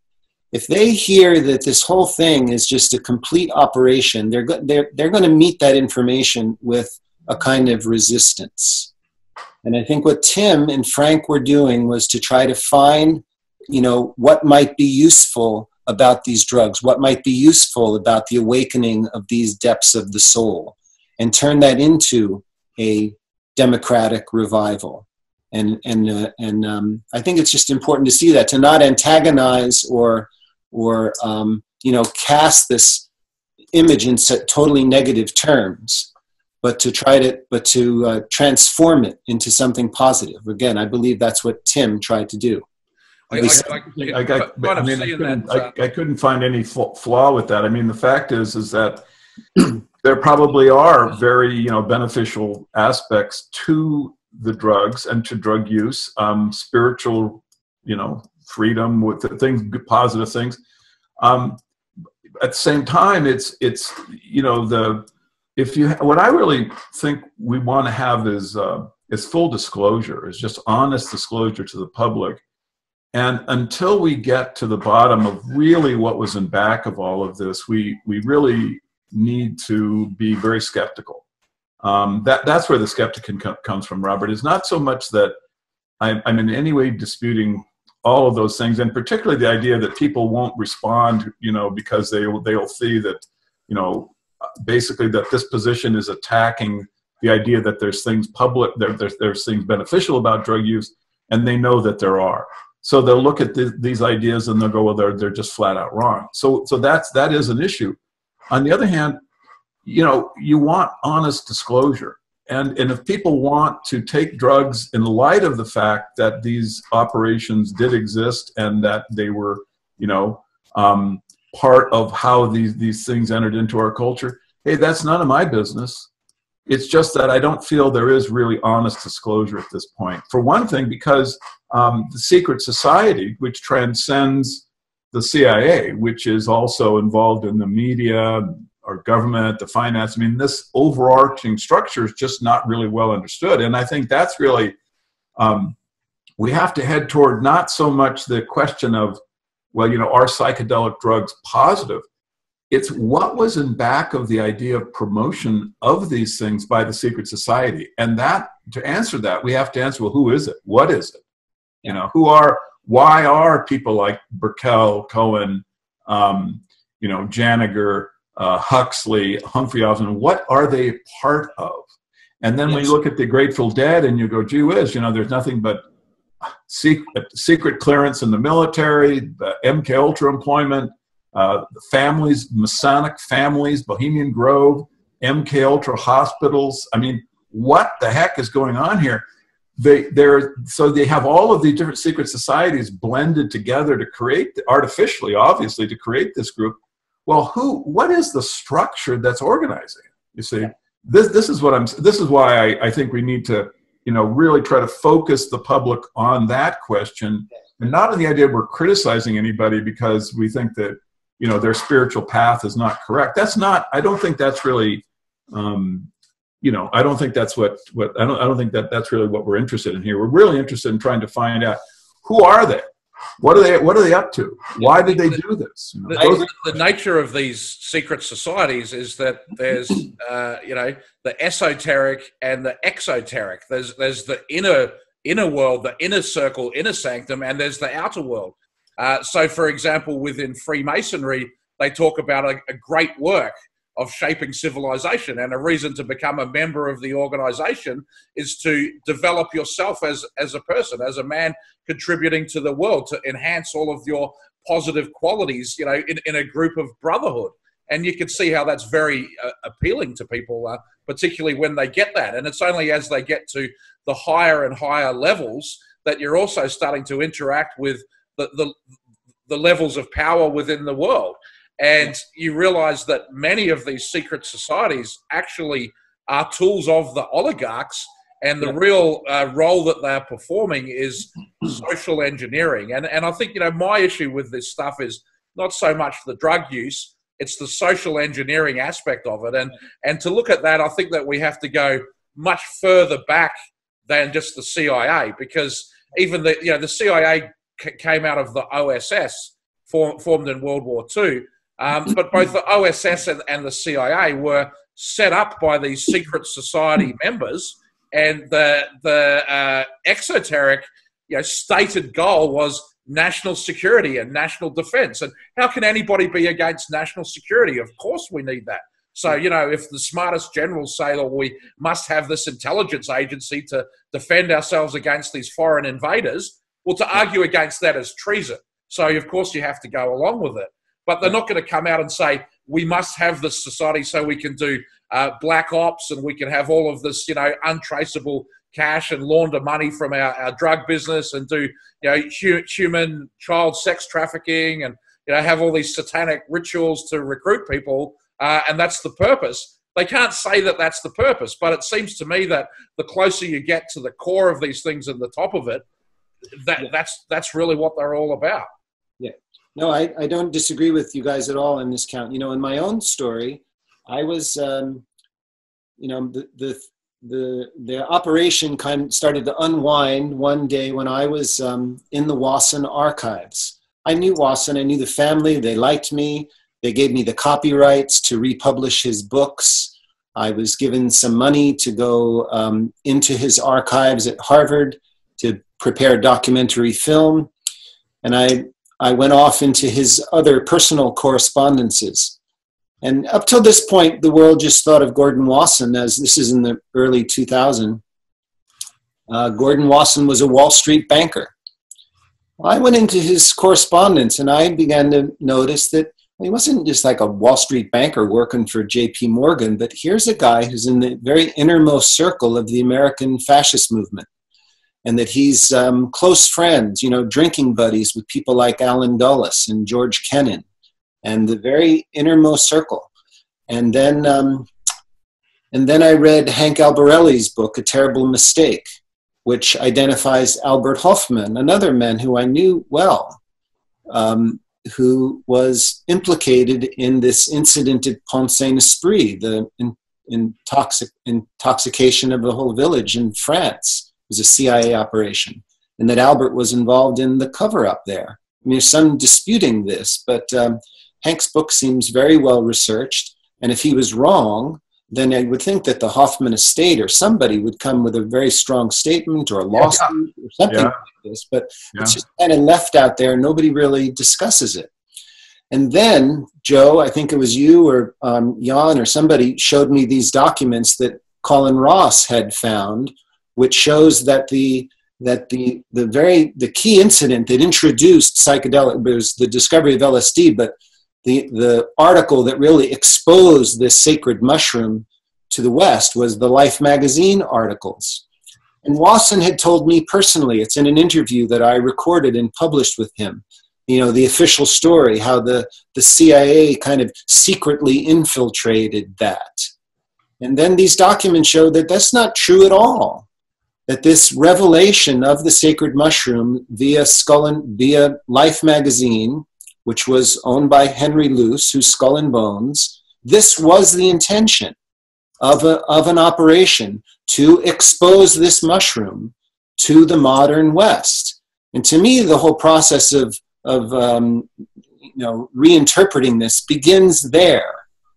If they hear that this whole thing is just a complete operation, they're going to meet that information with a kind of resistance. And I think what Tim and Frank were doing was to try to find, what might be useful about these drugs, what might be useful about the awakening of these depths of the soul, and turn that into a democratic revival. And I think it's just important to see that, to not antagonize or cast this image in totally negative terms, but to transform it into something positive. Again, I believe that's what Tim tried to do. I couldn't find any flaw with that. I mean, the fact is that there probably are very beneficial aspects to the drugs and to drug use, spiritual freedom with the things, positive things. At the same time, what I really think we want to have is full disclosure, is just honest disclosure to the public. And until we get to the bottom of really what was in back of all of this, we really need to be very skeptical. That's where the skeptic comes from, Robert. It's not so much that I'm in any way disputing all of those things, and particularly the idea that people won't respond, because they'll see that, basically that this position is attacking the idea that there's things public, there's things beneficial about drug use, and they know that there are. So they'll look at these ideas and they'll go, well, they're just flat out wrong. So that is an issue. On the other hand, you want honest disclosure. And if people want to take drugs in light of the fact that these operations did exist and that they were, part of how these things entered into our culture, hey, that's none of my business. It's just that I don't feel there is really honest disclosure at this point. For one thing, because the secret society, which transcends the CIA, which is also involved in the media, our government, the finance. I mean, this overarching structure is just not really well understood. And I think that's really, we have to head toward not so much the question of, well, are psychedelic drugs positive? It's what was in back of the idea of promotion of these things by the secret society. And that, to answer that, we have to answer, well, who is it? What is it? Why are people like Burkell, Cohen, Janiger, Huxley, Humphrey Osmond, what are they part of? And then when you look at the Grateful Dead and you go, gee whiz, there's nothing but secret clearance in the military, the MK Ultra employment, the families, Masonic families, Bohemian Grove, MK Ultra hospitals. I mean, what the heck is going on here? So they have all of the different secret societies blended together to create, artificially, obviously, to create this group. Well, what is the structure that's organizing it? You see, this is why I think we need to, really try to focus the public on that question, and not on the idea we're criticizing anybody because we think that, their spiritual path is not correct. That's not, I don't think that's really, I don't think that's I don't think that's really what we're interested in here. We're really interested in trying to find out, who are they? What are they up to? Why did they do this? The nature of these secret societies is that there's, the esoteric and the exoteric. There's the inner inner world, the inner circle, inner sanctum, and there's the outer world. So, for example, within Freemasonry, they talk about a great work of shaping civilization, and a reason to become a member of the organization is to develop yourself as a person, as a man contributing to the world, to enhance all of your positive qualities, you know, in a group of brotherhood. And you can see how that's very appealing to people, particularly when they get that. And it's only as they get to the higher and higher levels that you're also starting to interact with the levels of power within the world. And you realize that many of these secret societies actually are tools of the oligarchs, and the real role that they're performing is social engineering. And I think, you know, my issue with this stuff is not so much the drug use, it's the social engineering aspect of it. And to look at that, I think that we have to go much further back than just the CIA, because even the CIA came out of the OSS, formed in World War II. But both the OSS and the CIA were set up by these secret society members, and the exoteric, you know, stated goal was national security and national defense. And how can anybody be against national security? Of course we need that. So, you know, if the smartest generals say that we must have this intelligence agency to defend ourselves against these foreign invaders, well, to argue against that is treason. So, of course, you have to go along with it. But they're not going to come out and say, we must have this society so we can do black ops and we can have all of this, you know, untraceable cash and launder money from our drug business and do, you know, human child sex trafficking and, you know, have all these satanic rituals to recruit people. And that's the purpose. They can't say that that's the purpose, but it seems to me that the closer you get to the core of these things and the top of it, that's really what they're all about. Yeah. No, I don't disagree with you guys at all in this count. You know, in my own story, I was, you know, the operation kind of started to unwind one day when I was in the Wasson archives. I knew Wasson, I knew the family, they liked me. They gave me the copyrights to republish his books. I was given some money to go into his archives at Harvard to prepare documentary film. And I went off into his other personal correspondences. And up till this point, the world just thought of Gordon Wasson, as this is in the early 2000s. Gordon Wasson was a Wall Street banker. I went into his correspondence and I began to notice that he wasn't just like a Wall Street banker working for J.P. Morgan, but here's a guy who's in the very innermost circle of the American fascist movement. And that he's close friends, you know, drinking buddies with people like Alan Dulles and George Kennan, and the very innermost circle. And then I read Hank Albarelli's book, A Terrible Mistake, which identifies Albert Hofmann, another man who I knew well, who was implicated in this incident at Pont Saint-Esprit, the intoxication of the whole village in France. It was a CIA operation, and that Albert was involved in the cover-up there. I mean, there's some disputing this, but Hank's book seems very well researched, and if he was wrong, then I would think that the Hoffman estate or somebody would come with a very strong statement or a lawsuit or something like this, but it's just kind of left out there, and nobody really discusses it. And then, Joe, I think it was you or Jan or somebody showed me these documents that Colin Ross had found, which shows that the key incident that introduced psychedelic was the discovery of LSD, but the article that really exposed this sacred mushroom to the West was the Life magazine articles. And Wasson had told me personally, it's in an interview that I recorded and published with him, you know, the official story, how the CIA kind of secretly infiltrated that. And then these documents show that that's not true at all. That this revelation of the sacred mushroom via Life magazine, which was owned by Henry Luce, who's Skull and Bones, this was the intention of an operation to expose this mushroom to the modern West. And to me, the whole process of reinterpreting this begins there.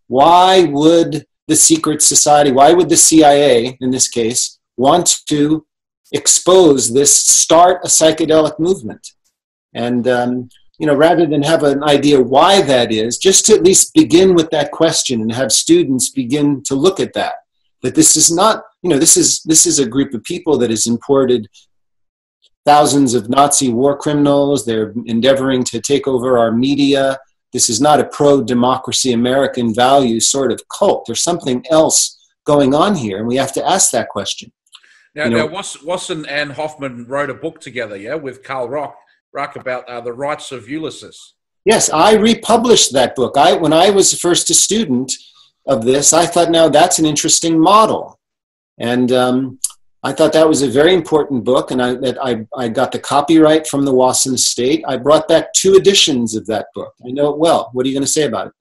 Why would the secret society, why would the CIA, in this case, want to expose this, start a psychedelic movement. And, you know, rather than have an idea why that is, just to at least begin with that question and have students begin to look at that. That this is not, you know, this is a group of people that has imported thousands of Nazi war criminals. They're endeavoring to take over our media. This is not a pro-democracy American values sort of cult. There's something else going on here, and we have to ask that question. Now, Wasson and Hoffman wrote a book together, yeah, with Carl Rock about the rights of Ulysses. Yes, I republished that book. When I was first a student of this, I thought, now that's an interesting model. And I thought that was a very important book, and I got the copyright from the Wasson estate. I brought back 2 editions of that book. I know it well. What are you going to say about it?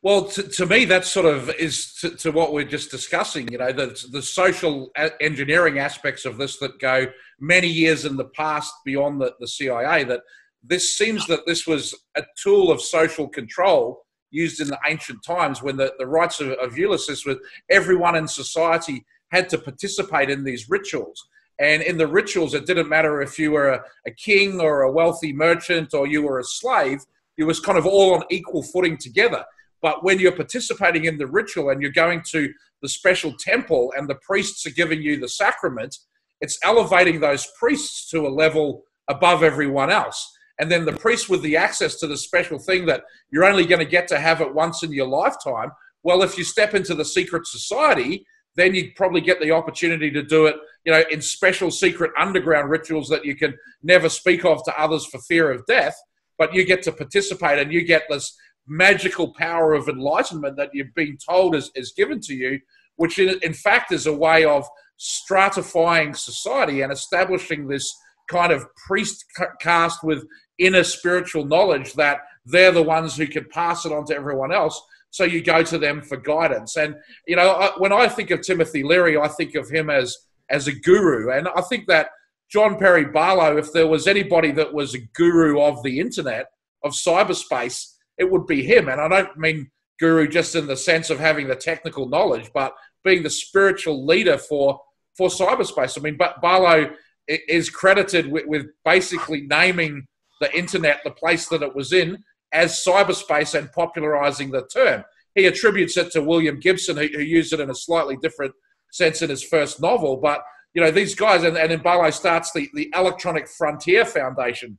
Well, to me, that sort of is to what we're just discussing, you know, the social engineering aspects of this that go many years in the past beyond the CIA, that this seems that this was a tool of social control used in the ancient times when the rights of Ulysses was everyone in society had to participate in these rituals. And in the rituals, it didn't matter if you were a king or a wealthy merchant or you were a slave, you was kind of all on equal footing together. But when you're participating in the ritual and you're going to the special temple and the priests are giving you the sacrament, it's elevating those priests to a level above everyone else. And then the priest with the access to the special thing that you're only going to get to have it once in your lifetime, well, if you step into the secret society, then you probably get the opportunity to do it, you know, in special secret underground rituals that you can never speak of to others for fear of death. But you get to participate and you get this magical power of enlightenment that you've been told is given to you, which in fact is a way of stratifying society and establishing this kind of priest caste with inner spiritual knowledge that they're the ones who can pass it on to everyone else. So you go to them for guidance. And, you know, when I think of Timothy Leary, I think of him as a guru. And I think that John Perry Barlow, if there was anybody that was a guru of the internet, of cyberspace, it would be him. And I don't mean guru just in the sense of having the technical knowledge, but being the spiritual leader for cyberspace. I mean, Barlow is credited with basically naming the internet, the place that it was in, as cyberspace and popularizing the term. He attributes it to William Gibson, who used it in a slightly different sense in his first novel. But, you know, these guys, and then Barlow starts the Electronic Frontier Foundation.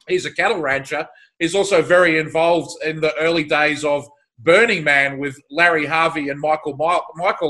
He's a cattle rancher. He's also very involved in the early days of Burning Man with Larry Harvey and Michael,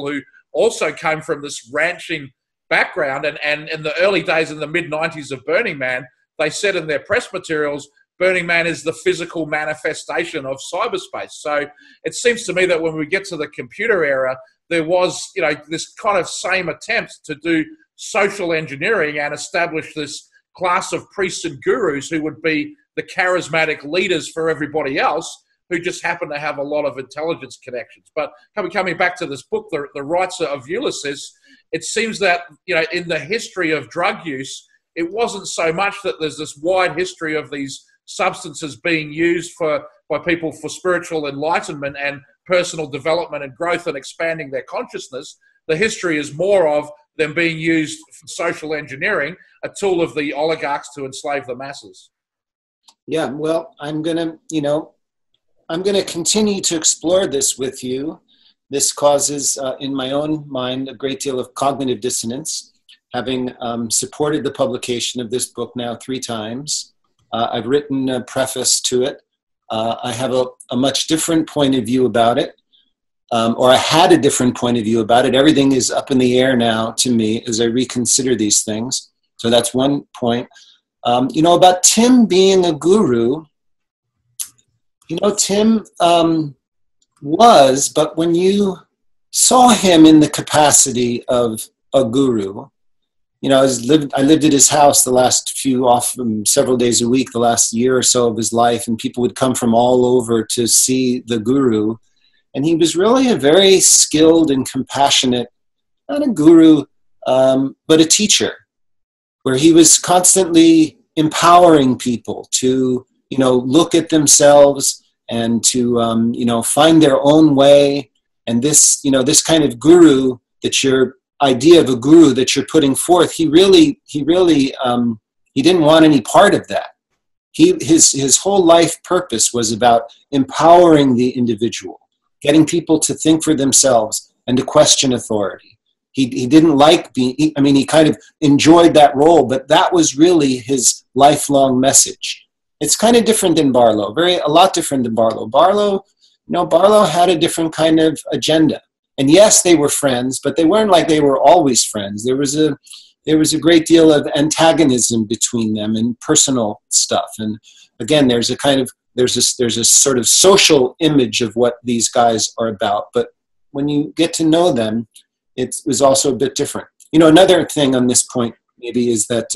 who also came from this ranching background. And in the early days, in the mid-90s of Burning Man, they said in their press materials, Burning Man is the physical manifestation of cyberspace. So it seems to me that when we get to the computer era, there was, you know, this kind of same attempt to do social engineering and establish this class of priests and gurus who would be the charismatic leaders for everybody else, who just happen to have a lot of intelligence connections. But coming back to this book, The Rights of Ulysses, it seems that, you know, in the history of drug use, it wasn't so much that there's this wide history of these substances being used by people for spiritual enlightenment and personal development and growth and expanding their consciousness. The history is more of them being used for social engineering, a tool of the oligarchs to enslave the masses. Yeah, well, I'm going to continue to explore this with you. This causes, in my own mind, a great deal of cognitive dissonance, having supported the publication of this book now 3 times. I've written a preface to it. I have a much different point of view about it, or I had a different point of view about it. Everything is up in the air now to me as I reconsider these things. So that's one point. You know, about Tim being a guru, you know, Tim was, but when you saw him in the capacity of a guru, you know, I lived at his house the last several days a week, the last year or so of his life, and people would come from all over to see the guru. And he was really a very skilled and compassionate, not a guru, but a teacher, where he was constantly empowering people to, you know, look at themselves and to, you know, find their own way. And this, you know, this kind of guru that you're idea of a guru that you're putting forth, he didn't want any part of that. His whole life purpose was about empowering the individual, getting people to think for themselves and to question authority. He didn't like being, he kind of enjoyed that role, but that was really his lifelong message. It's kind of different than Barlow, a lot different than Barlow. Barlow had a different kind of agenda. And yes, they were friends, but they weren't like they were always friends. There was a great deal of antagonism between them and personal stuff. And again, there's a sort of social image of what these guys are about. But when you get to know them, it was also a bit different. Another thing on this point maybe is that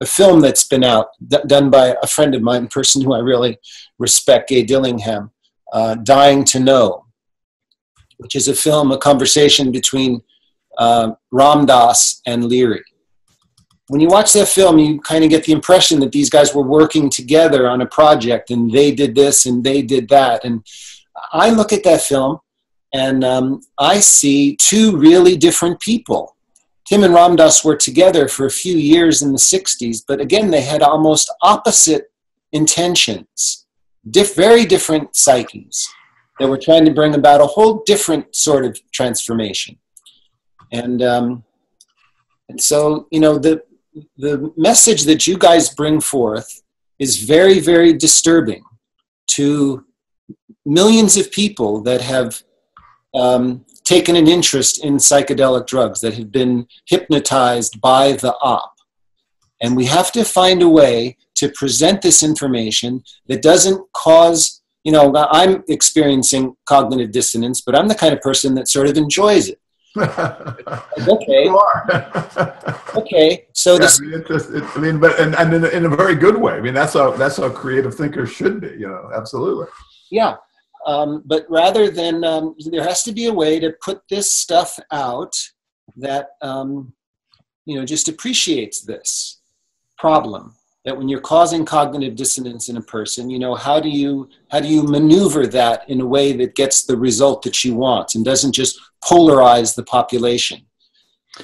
a film that's been out, done by a friend of mine, a person who I really respect, Gay Dillingham, Dying to Know, which is a conversation between Ram Dass and Leary. When you watch that film, you kind of get the impression that these guys were working together on a project, and they did this and they did that. And I look at that film, and I see two really different people. Tim and Ram Dass were together for a few years in the 60s, but again, they had almost opposite intentions, very different psyches that were trying to bring about a whole different sort of transformation. And so, the message that you guys bring forth is very, very disturbing to millions of people that have taken an interest in psychedelic drugs, that have been hypnotized by the op. And we have to find a way to present this information that doesn't cause, I'm experiencing cognitive dissonance, but I'm the kind of person that sort of enjoys it. Okay. You are. Okay. So this. But in a very good way. That's how creative thinkers should be. Absolutely. Yeah. But rather than, there has to be a way to put this stuff out that, just appreciates this problem. That when you're causing cognitive dissonance in a person, how do you maneuver that in a way that gets the result that you want and doesn't just polarize the population?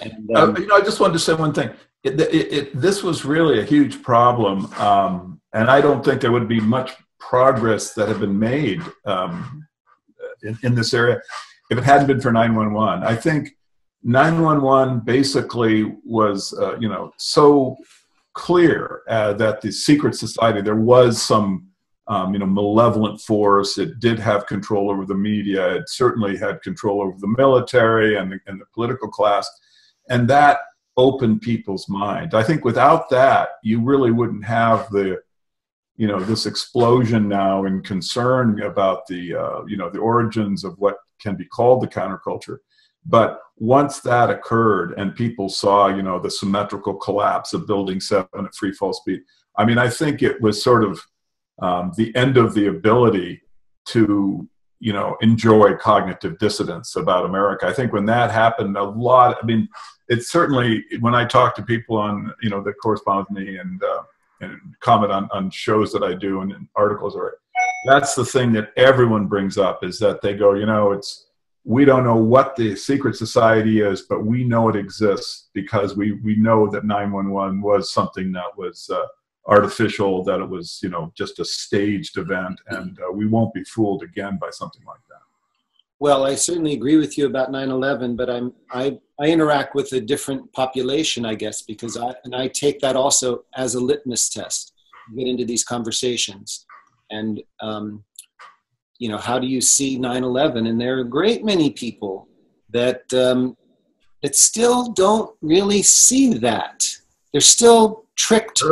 And, I just wanted to say one thing. This was really a huge problem, and I don't think there would be much progress that had been made in this area if it hadn't been for 911. I think 911 basically was, so clear that the secret society, there was some, malevolent force. It did have control over the media. It certainly had control over the military and the political class, and that opened people's mind. I think without that, you really wouldn't have this explosion now in concern about the origins of what can be called the counterculture. But once that occurred and people saw, the symmetrical collapse of Building 7 at free fall speed, I think it was sort of the end of the ability to, enjoy cognitive dissidence about America. I think when that happened, it's certainly, when I talk to people on, that correspond with me and comment on shows that I do and articles, that's the thing that everyone brings up, is that they go, we don't know what the secret society is, but we know it exists because we know that 911 was something that was artificial, that it was, just a staged event, and we won't be fooled again by something like that. Well, I certainly agree with you about 9/11, but I interact with a different population, I guess, because I take that also as a litmus test. Get into these conversations, and how do you see 9/11? And there are a great many people that that still don't really see that. They're still tricked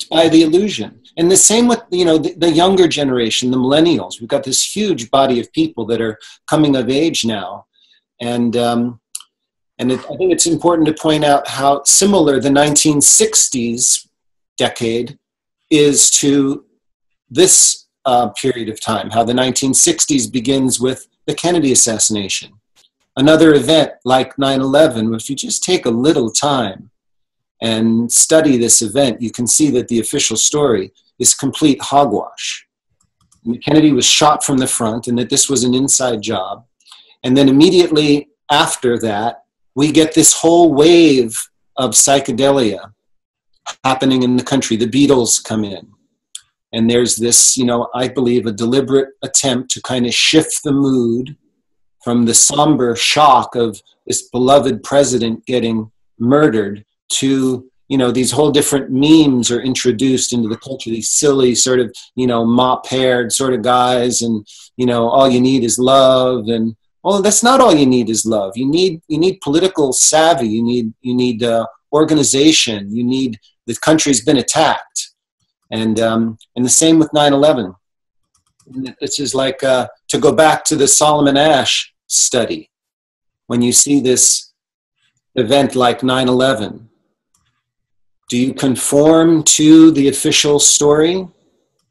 by the illusion. And the same with, the younger generation, the millennials. We've got this huge body of people that are coming of age now. And I think it's important to point out how similar the 1960s decade is to this period of time, how the 1960s begins with the Kennedy assassination. Another event like 9/11, if you just take a little time and study this event, you can see that the official story is complete hogwash. And Kennedy was shot from the front, and that this was an inside job. And then immediately after that, we get this whole wave of psychedelia happening in the country. The Beatles come in. And there's this, you know, I believe a deliberate attempt to kind of shift the mood from the somber shock of this beloved president getting murdered to, you know, these whole different memes are introduced into the culture, these silly sort of, you know, mop-haired sort of guys, and, you know, all you need is love. And, well, that's not all you need is love. You need political savvy. You need organization. You need, the country's been attacked. And the same with 9/11. This is like, to go back to the Solomon Asch study, when you see this event like 9/11, do you conform to the official story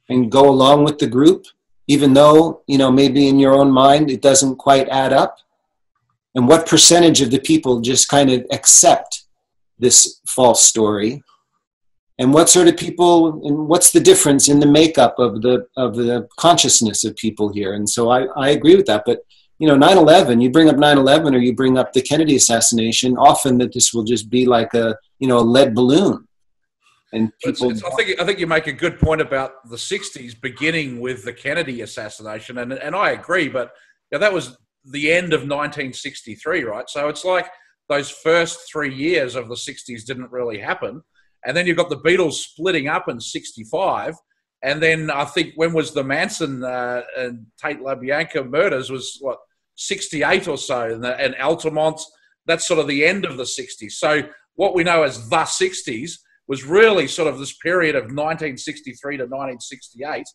and go along with the group, even though, you know, maybe in your own mind it doesn't quite add up? And what percentage of the people just kind of accept this false story? And what sort of people, and what's the difference in the makeup of the consciousness of people here? And so I agree with that. But, you know, 9/11, you bring up 9/11 or you bring up the Kennedy assassination, often that this will just be like a, you know, a lead balloon. And people, I think you make a good point about the 60s beginning with the Kennedy assassination. And I agree, but you know, that was the end of 1963, right? So it's like those first 3 years of the 60s didn't really happen. And then you've got the Beatles splitting up in 65. And then I think, when was the Manson and Tate LaBianca murders? Was, what, 68 or so? And Altamont, that's sort of the end of the 60s. So what we know as the 60s was really sort of this period of 1963 to 1968,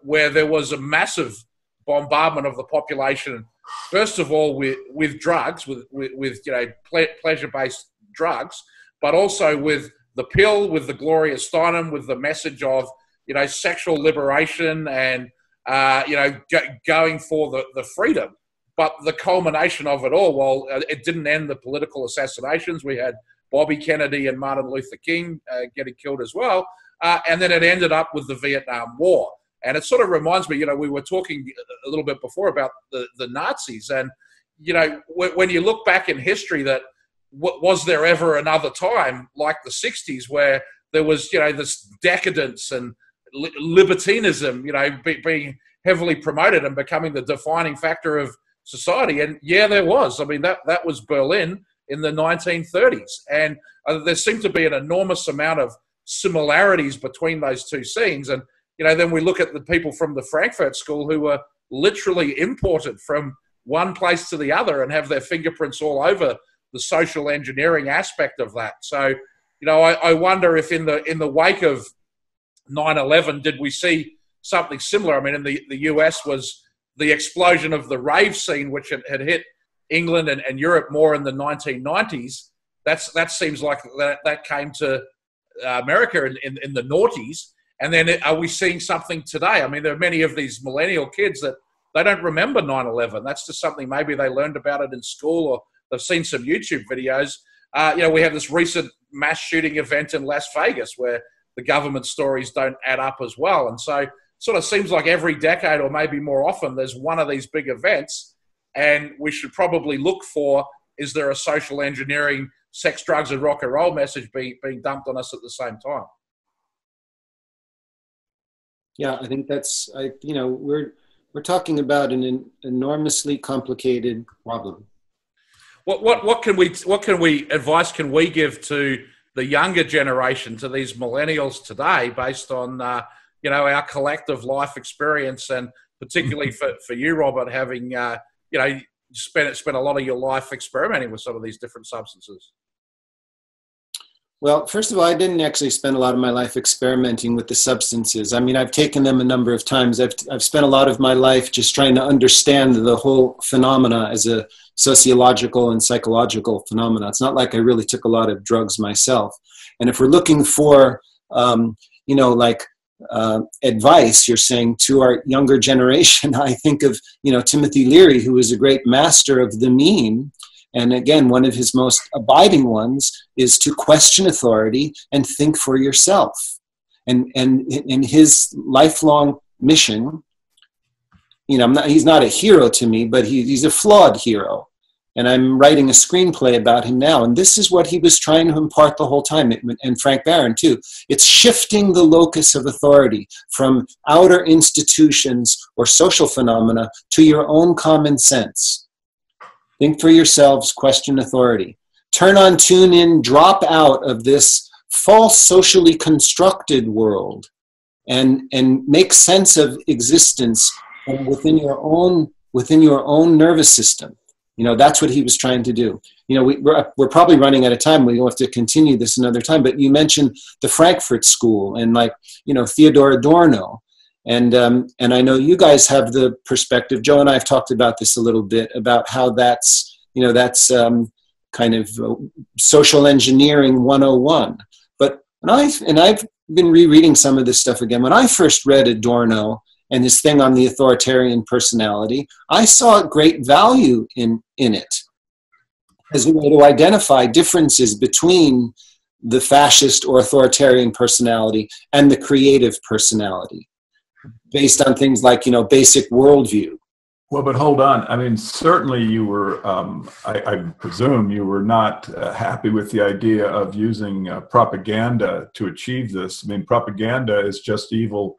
where there was a massive bombardment of the population, first of all with drugs, with you know, pleasure-based drugs, but also with the pill, with the Gloria Steinem, with the message of, you know, sexual liberation and, you know, going for the freedom. But the culmination of it all, well, it didn't end the political assassinations. We had Bobby Kennedy and Martin Luther King getting killed as well. And then it ended up with the Vietnam War. And it sort of reminds me, you know, we were talking a little bit before about the Nazis. And, you know, when you look back in history, that was there ever another time like the 60s where there was, you know, this decadence and libertinism, you know, being heavily promoted and becoming the defining factor of society? And yeah, there was. I mean, that was Berlin in the 1930s. And there seemed to be an enormous amount of similarities between those two scenes. And, you know, then we look at the people from the Frankfurt School who were literally imported from one place to the other and have their fingerprints all over the social engineering aspect of that. So, you know, I wonder if in the wake of 9/11, did we see something similar? I mean, in the US was the explosion of the rave scene, which had hit England and Europe more in the 1990s. That seems like that came to America in the noughties. And then are we seeing something today? I mean, there are many of these millennial kids that they don't remember 9/11. That's just something maybe they learned about it in school, or they've seen some YouTube videos. You know, we have this recent mass shooting event in Las Vegas where the government stories don't add up as well. And so it sort of seems like every decade, or maybe more often, there's one of these big events, and we should probably look for, is there a social engineering, sex, drugs, and rock and roll message being dumped on us at the same time? Yeah, I think that's, you know, we're talking about an enormously complicated problem. What advice can we give to the younger generation, to these millennials today, based on you know, our collective life experience, and particularly for you, Robert, having you know, spent a lot of your life experimenting with some of these different substances? Well, first of all, I didn't actually spend a lot of my life experimenting with the substances. I mean, I've taken them a number of times. I've spent a lot of my life just trying to understand the whole phenomena as a sociological and psychological phenomena. It's not like I really took a lot of drugs myself. And if we're looking for, you know, like advice, you're saying, to our younger generation, I think of, you know, Timothy Leary, who is a great master of the meme. And again, one of his most abiding ones is to question authority and think for yourself. And in his lifelong mission, you know, he's not a hero to me, but he's a flawed hero. And I'm writing a screenplay about him now. And this is what he was trying to impart the whole time, and Frank Barron too. It's shifting the locus of authority from outer institutions or social phenomena to your own common sense. Think for yourselves, question authority. Turn on, tune in, drop out of this false socially constructed world and make sense of existence within your own nervous system. You know, that's what he was trying to do. You know, we're probably running out of time. We'll have to continue this another time. But you mentioned the Frankfurt School and, like, you know, Theodor Adorno. And I know you guys have the perspective. Joe and I have talked about this a little bit, about how that's, you know, that's kind of social engineering 101. But I've been rereading some of this stuff again. When I first read Adorno and his thing on the authoritarian personality, I saw great value in it as a way to identify differences between the fascist or authoritarian personality and the creative personality, based on things like, you know, basic worldview. Well, but hold on. I mean, certainly you were, I presume you were not happy with the idea of using propaganda to achieve this. I mean, propaganda is just evil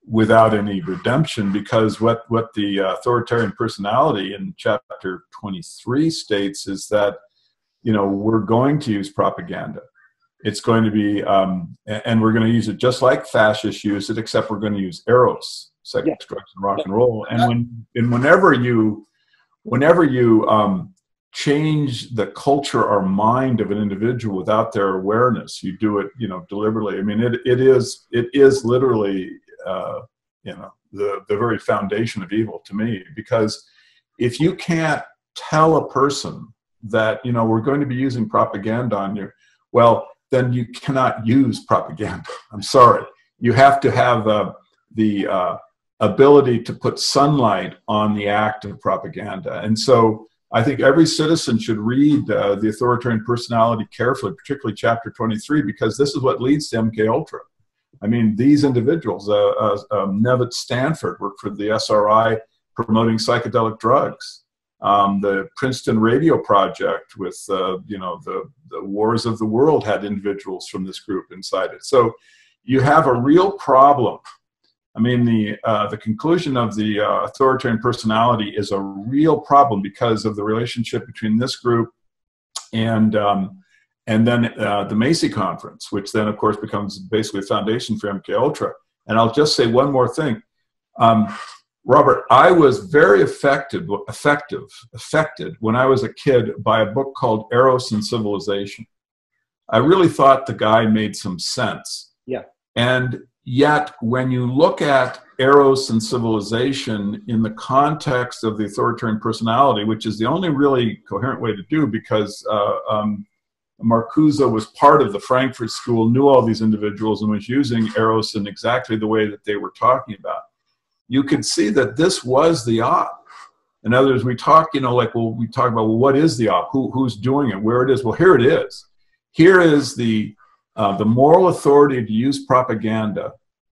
without any redemption, because what the authoritarian personality in chapter 23 states is that, you know, we're going to use propaganda. It's going to be, and we're going to use it just like fascists use it, except we're going to use eros, sex, drugs, and rock and roll. And whenever you change the culture or mind of an individual without their awareness, you do it, you know, deliberately. I mean, it is literally, you know, the very foundation of evil to me, because if you can't tell a person that, you know, we're going to be using propaganda on you, well, then you cannot use propaganda. I'm sorry. You have to have the ability to put sunlight on the act of propaganda. And so I think every citizen should read the authoritarian personality carefully, particularly chapter 23, because this is what leads to MKUltra. I mean, these individuals, Nevitt Stanford worked for the SRI promoting psychedelic drugs. The Princeton Radio Project with, you know, the Wars of the World had individuals from this group inside it. So you have a real problem. I mean, the conclusion of the authoritarian personality is a real problem because of the relationship between this group and then the Macy Conference, which then, of course, becomes basically a foundation for MKUltra. And I'll just say one more thing. Robert, I was very affected when I was a kid by a book called Eros and Civilization. I really thought the guy made some sense. Yeah. And yet, when you look at Eros and Civilization in the context of the authoritarian personality, which is the only really coherent way to do, because Marcuse was part of the Frankfurt School, knew all these individuals, and was using Eros in exactly the way that they were talking about. You could see that this was the op. In other words, we talk, you know, like, well, we talk about, well, what is the op? Who's doing it? Where it is? Well, here it is. Here is the moral authority to use propaganda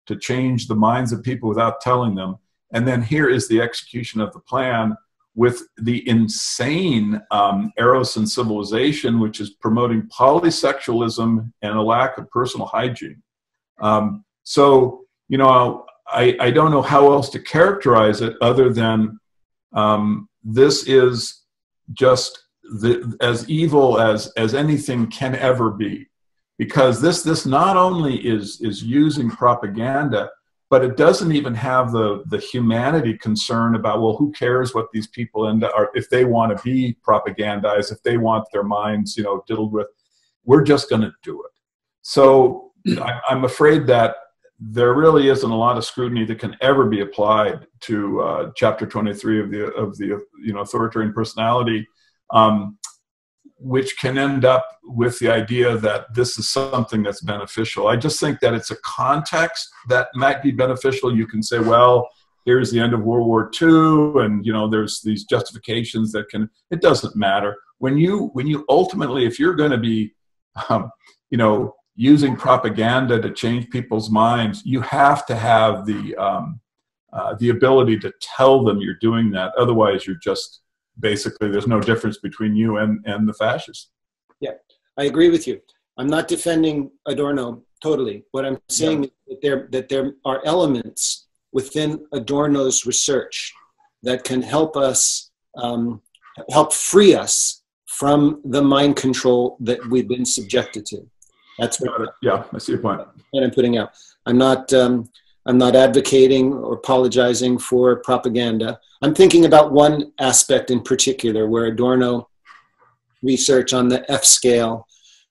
to change the minds of people without telling them. And then here is the execution of the plan with the insane Eros and Civilization, which is promoting polysexualism and a lack of personal hygiene. So, you know, I don't know how else to characterize it other than this is just as evil as anything can ever be, because this not only is using propaganda, but it doesn't even have the humanity concern about, well, who cares what these people end up, or if they want to be propagandized, if they want their minds, you know, diddled with, we're just going to do it. So I'm afraid that there really isn't a lot of scrutiny that can ever be applied to chapter 23 of the you know, authoritarian personality, which can end up with the idea that this is something that's beneficial. I just think that it's a context that might be beneficial. You can say, well, here's the end of World War II, and, you know, there's these justifications that can, it doesn't matter. When you ultimately, if you're going to be, you know, using propaganda to change people's minds, you have to have the ability to tell them you're doing that. Otherwise, you're just basically there's no difference between you and the fascists. Yeah, I agree with you. I'm not defending Adorno totally. What I'm saying is that there are elements within Adorno's research that can help us, help free us from the mind control that we've been subjected to. That's what. Yeah, I see your point. What I'm putting out. I'm not advocating or apologizing for propaganda. I'm thinking about one aspect in particular where Adorno research on the F scale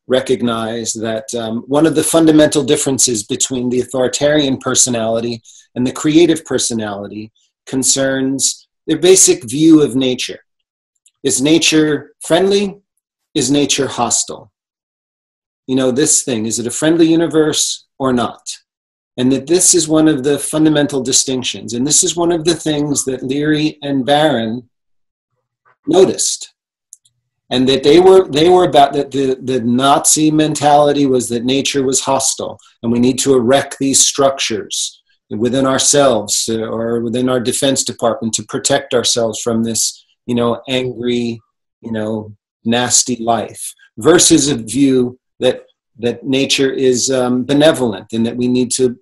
recognized that one of the fundamental differences between the authoritarian personality and the creative personality concerns their basic view of nature. Is nature friendly? Is nature hostile? You know, this thing, is it a friendly universe or not? And that this is one of the fundamental distinctions. And this is one of the things that Leary and Barron noticed. And that they were about that the Nazi mentality was that nature was hostile and we need to erect these structures within ourselves or within our defense department to protect ourselves from this, you know, angry, you know, nasty life, versus a view that nature is benevolent and that we need to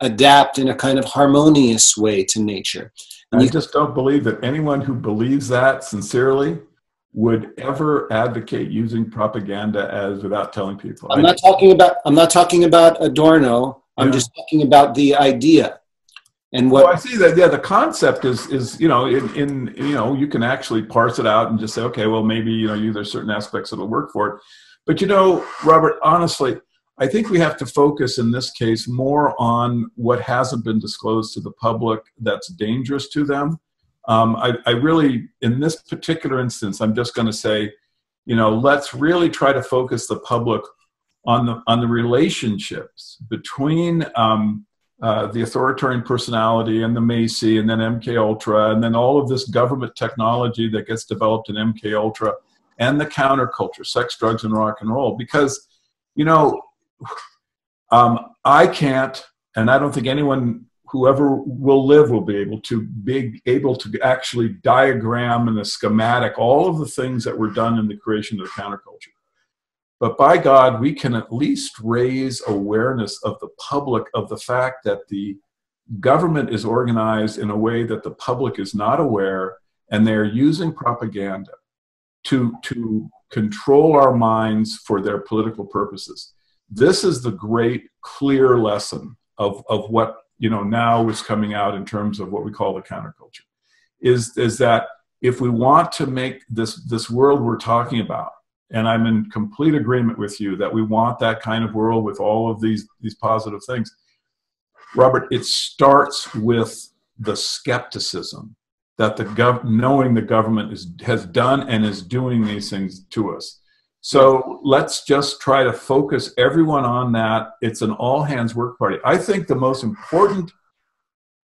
adapt in a kind of harmonious way to nature. And I just don't believe that anyone who believes that sincerely would ever advocate using propaganda as without telling people. I'm not talking about Adorno. I'm just talking about the idea. And what I see that, yeah, the concept is you know, in you know, you can actually parse it out and just say, okay, well, maybe, you know, there's certain aspects that'll work for it. But, you know, Robert, honestly, I think we have to focus in this case more on what hasn't been disclosed to the public that's dangerous to them. I really, in this particular instance, I'm just going to say, you know, let's really try to focus the public on the relationships between the authoritarian personality and the Macy and then MK Ultra and then all of this government technology that gets developed in MK Ultra and the counterculture, sex, drugs, and rock and roll. Because, you know, I can't, and I don't think anyone, whoever will live, will be able to actually diagram in a schematic all of the things that were done in the creation of the counterculture. But by God, we can at least raise awareness of the public of the fact that the government is organized in a way that the public is not aware, and they're using propaganda to control our minds for their political purposes. This is the great, clear lesson of what, you know, now is coming out in terms of what we call the counterculture, is that if we want to make this world we're talking about, and I'm in complete agreement with you that we want that kind of world with all of these positive things, Robert, it starts with the skepticism that knowing the government has done and is doing these things to us. So let's just try to focus everyone on that. It's an all-hands work party. I think the most important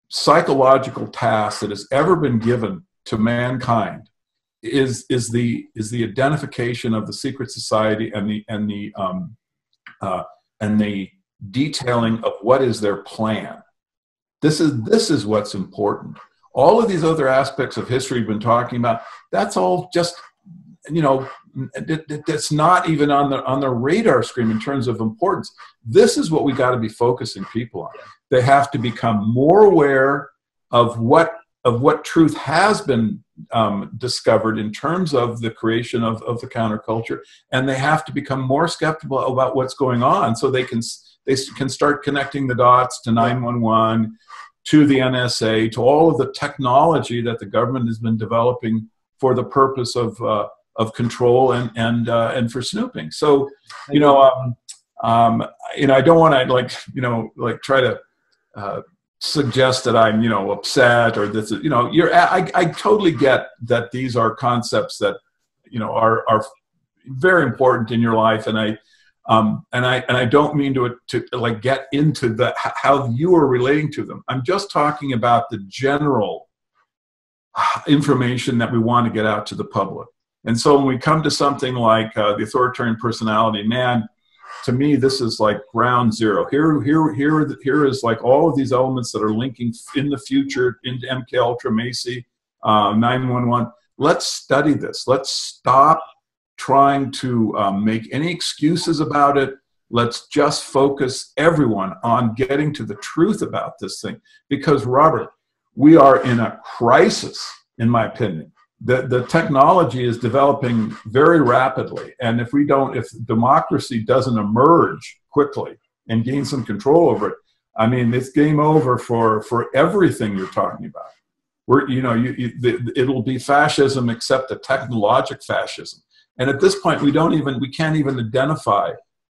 psychological task that has ever been given to mankind is the identification of the secret society and the detailing of what is their plan. This is what's important. All of these other aspects of history we've been talking about, that's all just, you know, that's not even on the radar screen in terms of importance. This is what we got to be focusing people on. They have to become more aware of what truth has been discovered in terms of the creation of the counterculture, and they have to become more skeptical about what's going on, so they can start connecting the dots to 911, to the NSA, to all of the technology that the government has been developing for the purpose of control and for snooping. So, you know, I don't want to try to suggest that I'm, you know, upset or this, you know, I totally get that these are concepts that, you know, are very important in your life, and I don't mean to like get into how you are relating to them. I'm just talking about the general information that we want to get out to the public. And so when we come to something like the authoritarian personality, man, to me, this is like ground zero. Here is like all of these elements that are linking in the future into MK Ultra, Macy, 911. let's study this. Let's stop trying to make any excuses about it. Let's just focus everyone on getting to the truth about this thing. Because, Robert, we are in a crisis, in my opinion. The technology is developing very rapidly. And if democracy doesn't emerge quickly and gain some control over it, I mean, it's game over for everything you're talking about. It'll be fascism, except a technologic fascism. And at this point, we can't even identify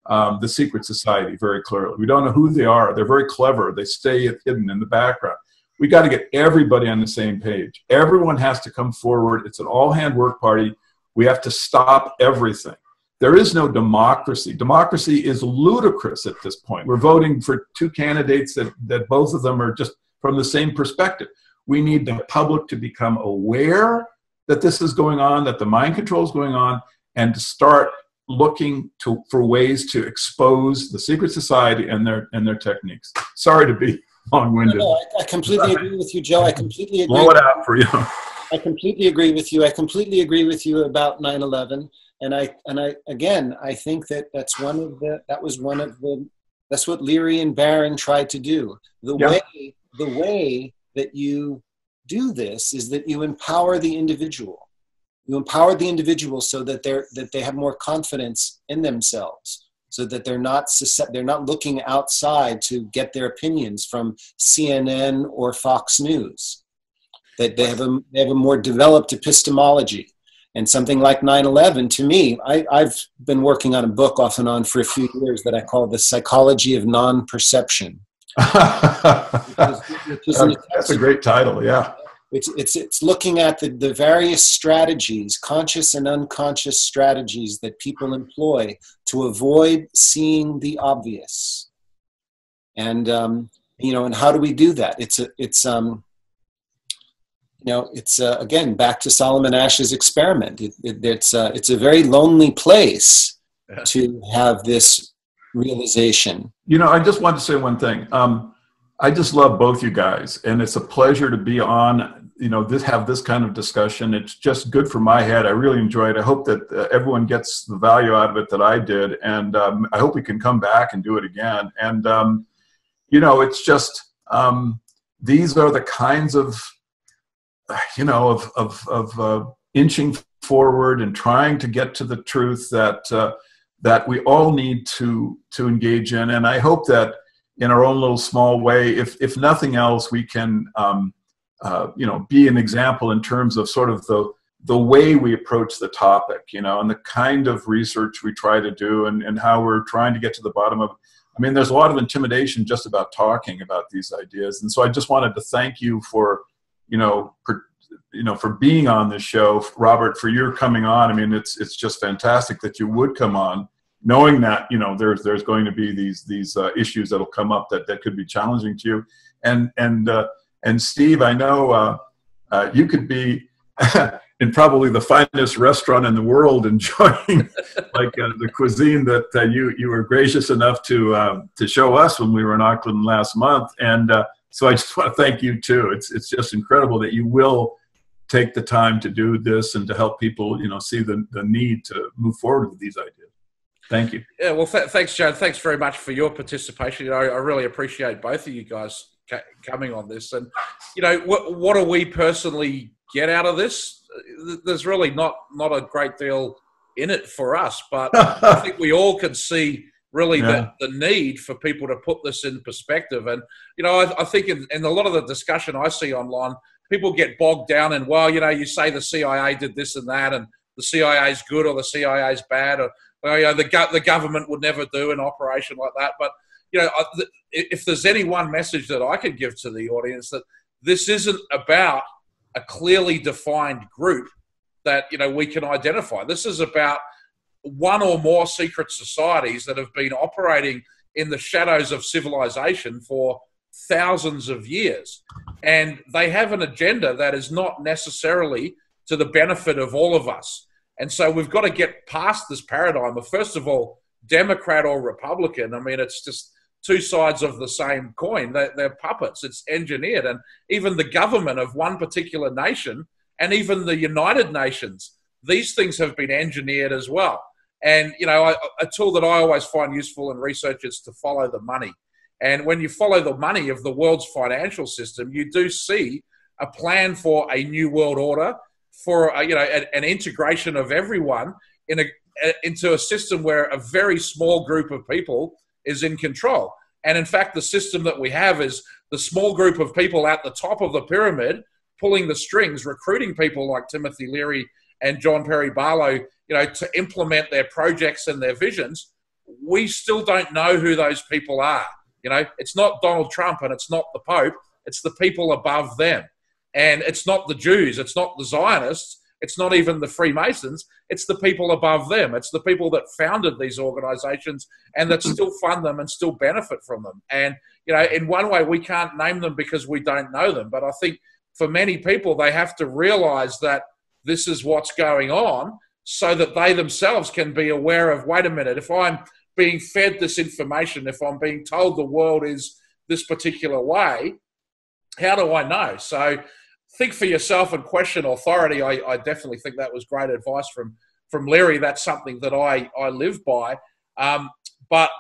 the secret society very clearly. We don't know who they are. They're very clever. They stay hidden in the background. We got to get everybody on the same page. Everyone has to come forward. It's an all-hand work party. We have to stop everything. There is no democracy. Democracy is ludicrous at this point. We're voting for two candidates that both of them are just from the same perspective. We need the public to become aware that this is going on, that the mind control is going on, and to start looking for ways to expose the secret society and their techniques. Sorry to be long-winded. No, I completely agree with you, Joe. I completely agree. Blow it out for you. I completely agree with you. I completely agree with you about 9/11. And I think that's what Leary and Barron tried to do. The way that you do this is that you empower the individual. You empower the individual so that they have more confidence in themselves, so that they're not looking outside to get their opinions from CNN or Fox News. That they have a more developed epistemology. And something like 9/11, to me, I've been working on a book off and on for a few years that I call The Psychology of Non-Perception. That's a great title, yeah. It's looking at the various strategies, conscious and unconscious strategies that people employ to avoid seeing the obvious. And and how do we do that? Again, back to Solomon Ash's experiment. It's a very lonely place to have this realization. I just want to say one thing. I just love both you guys, and it's a pleasure to be on, have this kind of discussion. It's just good for my head. I really enjoy it. I hope that everyone gets the value out of it that I did, and I hope we can come back and do it again. And, it's just, these are the kinds of, inching forward and trying to get to the truth that we all need to engage in. And I hope that in our own little small way, if nothing else, we can, be an example in terms of sort of the way we approach the topic, and the kind of research we try to do and how we're trying to get to the bottom of. I mean, there's a lot of intimidation just about talking about these ideas. And so I just wanted to thank you for being on this show, Robert, for your coming on. I mean, it's just fantastic that you would come on, knowing that there's going to be these issues that'll come up that could be challenging to you. And Steve, I know you could be in probably the finest restaurant in the world, enjoying the cuisine that you were gracious enough to show us when we were in Auckland last month. And so I just want to thank you too. It's just incredible that you will take the time to do this and to help people, see the need to move forward with these ideas. Thank you. Yeah, well, thanks, Joe. Thanks very much for your participation. I really appreciate both of you guys coming on this. And, what do we personally get out of this? There's really not a great deal in it for us, but I think we all can see really the need for people to put this in perspective. And, I think in a lot of the discussion I see online, people get bogged down in, well, you say the CIA did this and that, and the CIA's good or the CIA's bad, or the government would never do an operation like that. But, if there's any one message that I could give to the audience, that this isn't about a clearly defined group that, we can identify. This is about one or more secret societies that have been operating in the shadows of civilization for thousands of years. And they have an agenda that is not necessarily to the benefit of all of us. And so we've got to get past this paradigm of, first of all, Democrat or Republican. I mean, it's just two sides of the same coin. They're puppets. It's engineered. And even the government of one particular nation and even the United Nations. These things have been engineered as well. And, you know, a tool that I always find useful in research is to follow the money. And when you follow the money of the world's financial system, you do see a plan for a new world order, for you know, an integration of everyone into a system where a very small group of people is in control. And in fact, the system that we have is the small group of people at the top of the pyramid pulling the strings, recruiting people like Timothy Leary and John Perry Barlow, you know, to implement their projects and their visions. We still don't know who those people are. You know, it's not Donald Trump and it's not the Pope. It's the people above them. And it's not the Jews. It's not the Zionists. It's not even the Freemasons. It's the people above them. It's the people that founded these organizations and that still fund them and still benefit from them. And, you know, in one way, we can't name them because we don't know them. But I think for many people, they have to realize that this is what's going on so that they themselves can be aware of, wait a minute, if I'm being fed this information, if I'm being told the world is this particular way, how do I know? So think for yourself and question authority. I definitely think that was great advice from Leary. That's something that I live by. But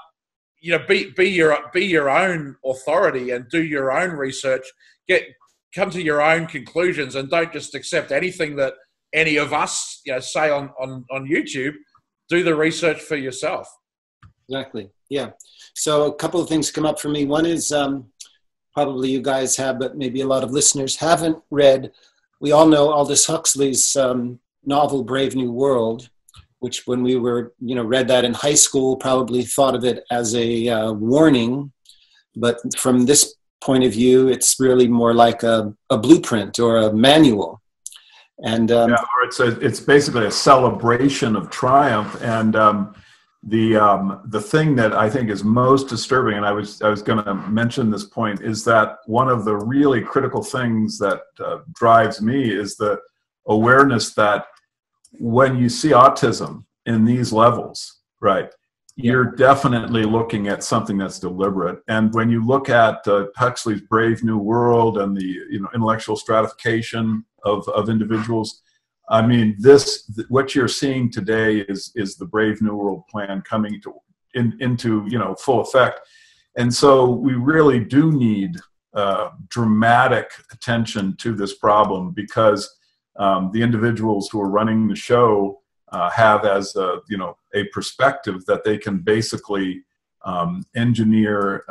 you know, be your own authority and do your own research. Come to your own conclusions and don't just accept anything that any of us, you know, say on YouTube. Do the research for yourself. Exactly. Yeah. So a couple of things come up for me. One is probably you guys have, but maybe a lot of listeners haven't read. We all know Aldous Huxley's novel Brave New World, which when we were, you know, read that in high school, probably thought of it as a warning. But from this point of view, it's really more like a blueprint or a manual. And yeah, or it's basically a celebration of triumph. And the thing that I think is most disturbing, and I was going to mention this point, is that one of the really critical things that drives me is the awareness that when you see autism in these levels, right, you're definitely looking at something that's deliberate. And when you look at Huxley's Brave New World and the, you know, intellectual stratification of individuals, I mean, what you're seeing today is the Brave New World plan coming into you know, full effect. And so we really do need dramatic attention to this problem, because the individuals who are running the show have as you know, a perspective that they can basically engineer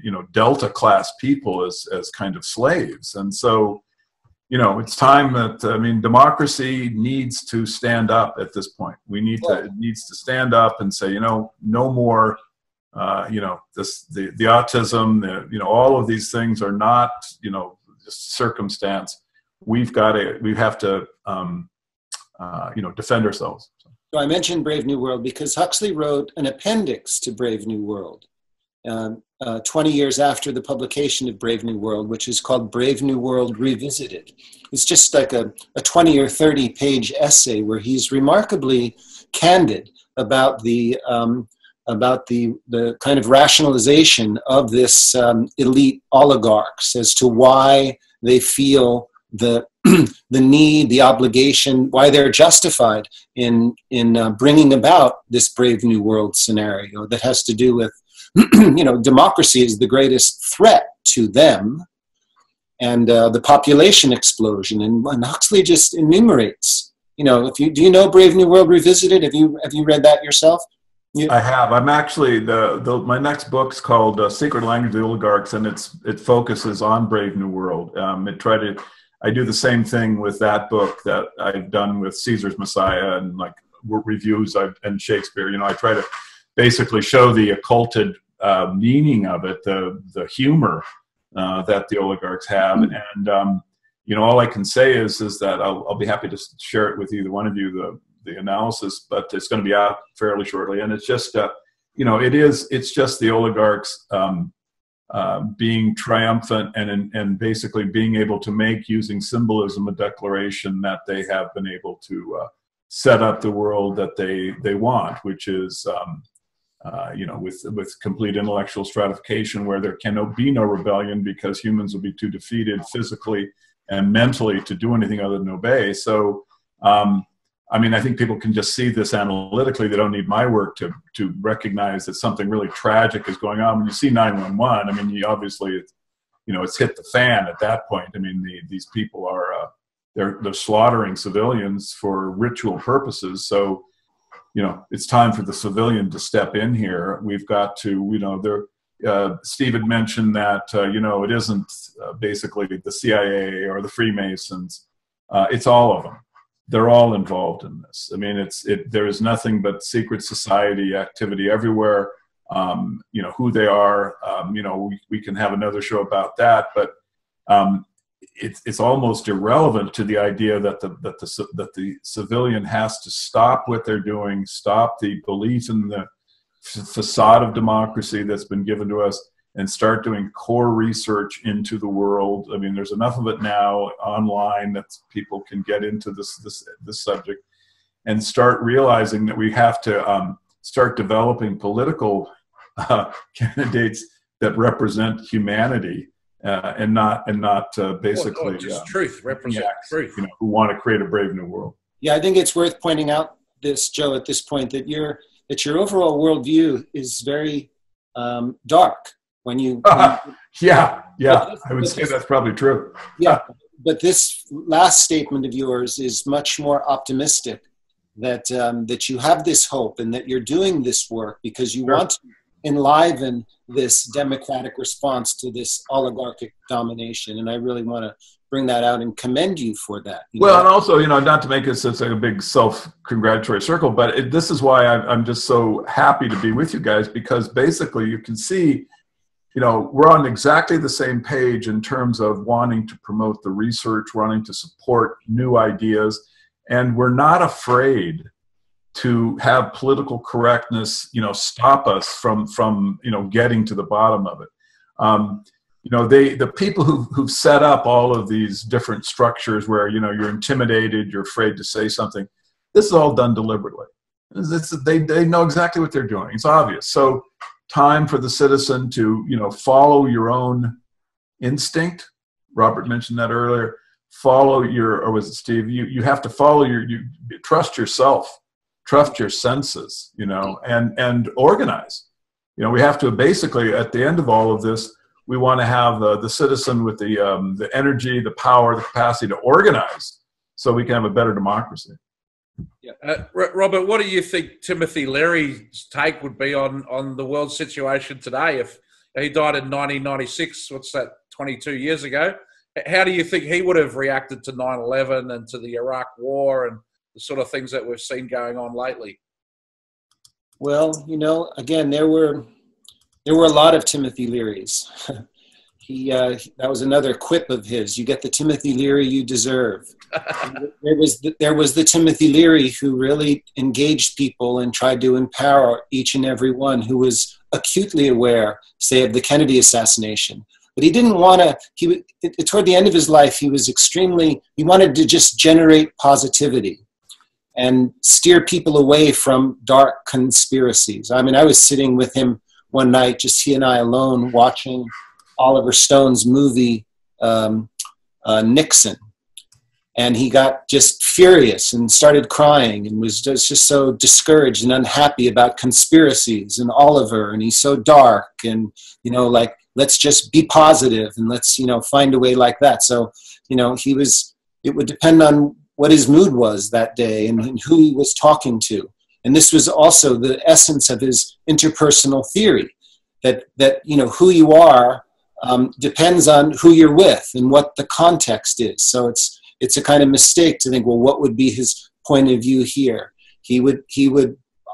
you know, Delta class people as kind of slaves. And so, you know, it's time that, I mean, democracy needs to stand up at this point. It needs to stand up and say, you know, no more, you know, the autism, you know, all of these things are not, you know, just circumstance. We have to, you know, defend ourselves. So I mentioned Brave New World because Huxley wrote an appendix to Brave New World 20 years after the publication of Brave New World, which is called Brave New World Revisited. It's just like a 20 or 30 page essay where he's remarkably candid about the kind of rationalization of this elite oligarchs as to why they feel the need, the obligation, why they're justified in bringing about this Brave New World scenario that has to do with, you know, democracy is the greatest threat to them, and the population explosion. And Huxley just enumerates, you know, do you know Brave New World Revisited? Have you read that yourself? I have. I'm actually my next book's called Secret Language of the Oligarchs, and it focuses on Brave New World. I do the same thing with that book that I've done with Caesar's Messiah and like reviews and Shakespeare. You know, I try to basically show the occulted meaning of it, the humor that the oligarchs have, and you know, all I can say is that I'll be happy to share it with either one of you, the analysis, but it's going to be out fairly shortly, and it's just you know, it's just the oligarchs being triumphant and basically being able to make, using symbolism, a declaration that they have been able to set up the world that they want, which is you know, with complete intellectual stratification, where there can be no rebellion because humans will be too defeated physically and mentally to do anything other than obey. So, I mean, I think people can just see this analytically. They don't need my work to recognize that something really tragic is going on. When you see 911, I mean, you obviously, it's hit the fan at that point. I mean, these people are, they're slaughtering civilians for ritual purposes. So, it's time for the civilian to step in here. We've got to, Steve had mentioned that, it isn't basically the CIA or the Freemasons. It's all of them. They're all involved in this. I mean, there is nothing but secret society activity everywhere. Who they are, we can have another show about that, but it's almost irrelevant to the idea that the civilian has to stop what they're doing, stop the belief in the facade of democracy that's been given to us, and start doing core research into the world. I mean, there's enough of it now online that people can get into this subject and start realizing that we have to start developing political candidates that represent humanity and not basically just truth, represent truth. Who want to create a brave new world. Yeah, I think it's worth pointing out this, Joe, at this point, that your overall worldview is very dark. When you yeah, I would say that's probably true. Yeah, but this last statement of yours is much more optimistic. That you have this hope and that you're doing this work because you want to enliven this democratic response to this oligarchic domination, and I really want to bring that out and commend you for that. Well, and also, not to make it such a big self-congratulatory circle, but this is why I'm just so happy to be with you guys, because basically you can see, we're on exactly the same page in terms of wanting to promote the research, wanting to support new ideas, and we're not afraid to have political correctness, stop us from getting to the bottom of it. The people who've set up all of these different structures where, you're intimidated, you're afraid to say something, this is all done deliberately. They know exactly what they're doing. It's obvious. So time for the citizen to, follow your own instinct. Robert mentioned that earlier. Follow or was it Steve? You have to follow you trust yourself, trust your senses, and organize. We have to basically, at the end of all of this, we want to have the citizen with the energy, the power, the capacity to organize so we can have a better democracy. Yeah. Robert, what do you think Timothy Leary's take would be on the world situation today? If he died in 1996, what's that, 22 years ago? How do you think he would have reacted to 9/11 and to the Iraq War and the sort of things that we've seen going on lately? Well, again, there were a lot of Timothy Learys. That was another quip of his. You get the Timothy Leary you deserve. There was the Timothy Leary who really engaged people and tried to empower each and every one, who was acutely aware, say, of the Kennedy assassination. But he didn't want to, toward the end of his life, he wanted to just generate positivity and steer people away from dark conspiracies. I mean, I was sitting with him one night, just he and I alone, watching Oliver Stone's movie, Nixon. And he got just furious and started crying and was just so discouraged and unhappy about conspiracies and Oliver, and he's so dark, and, let's just be positive and let's, find a way like that. So, it would depend on what his mood was that day and who he was talking to. And this was also the essence of his interpersonal theory, that who you are depends on who you're with and what the context is. So it's a kind of mistake to think, well, what would be his point of view here? He would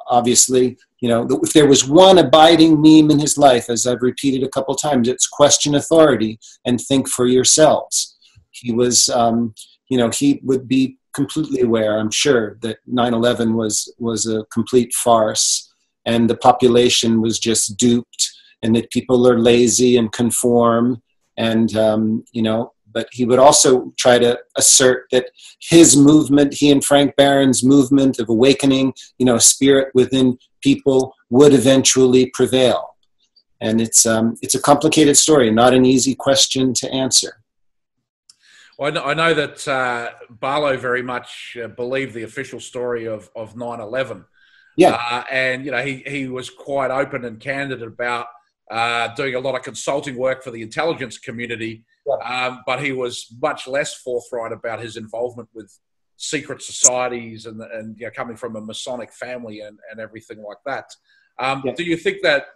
obviously, if there was one abiding meme in his life, as I've repeated a couple times, it's question authority and think for yourselves. He was, he would be completely aware, I'm sure, that 9/11 was a complete farce and the population was just duped and that people are lazy and conform and, but he would also try to assert that his movement, he and Frank Barron's movement of awakening, a spirit within people would eventually prevail. And it's a complicated story, not an easy question to answer. Well, I know that Barlow very much believed the official story of 9/11. Yeah. And, you know, he was quite open and candid about doing a lot of consulting work for the intelligence community, Yeah. but he was much less forthright about his involvement with secret societies and you know, coming from a Masonic family and everything like that. Yeah. Do you think that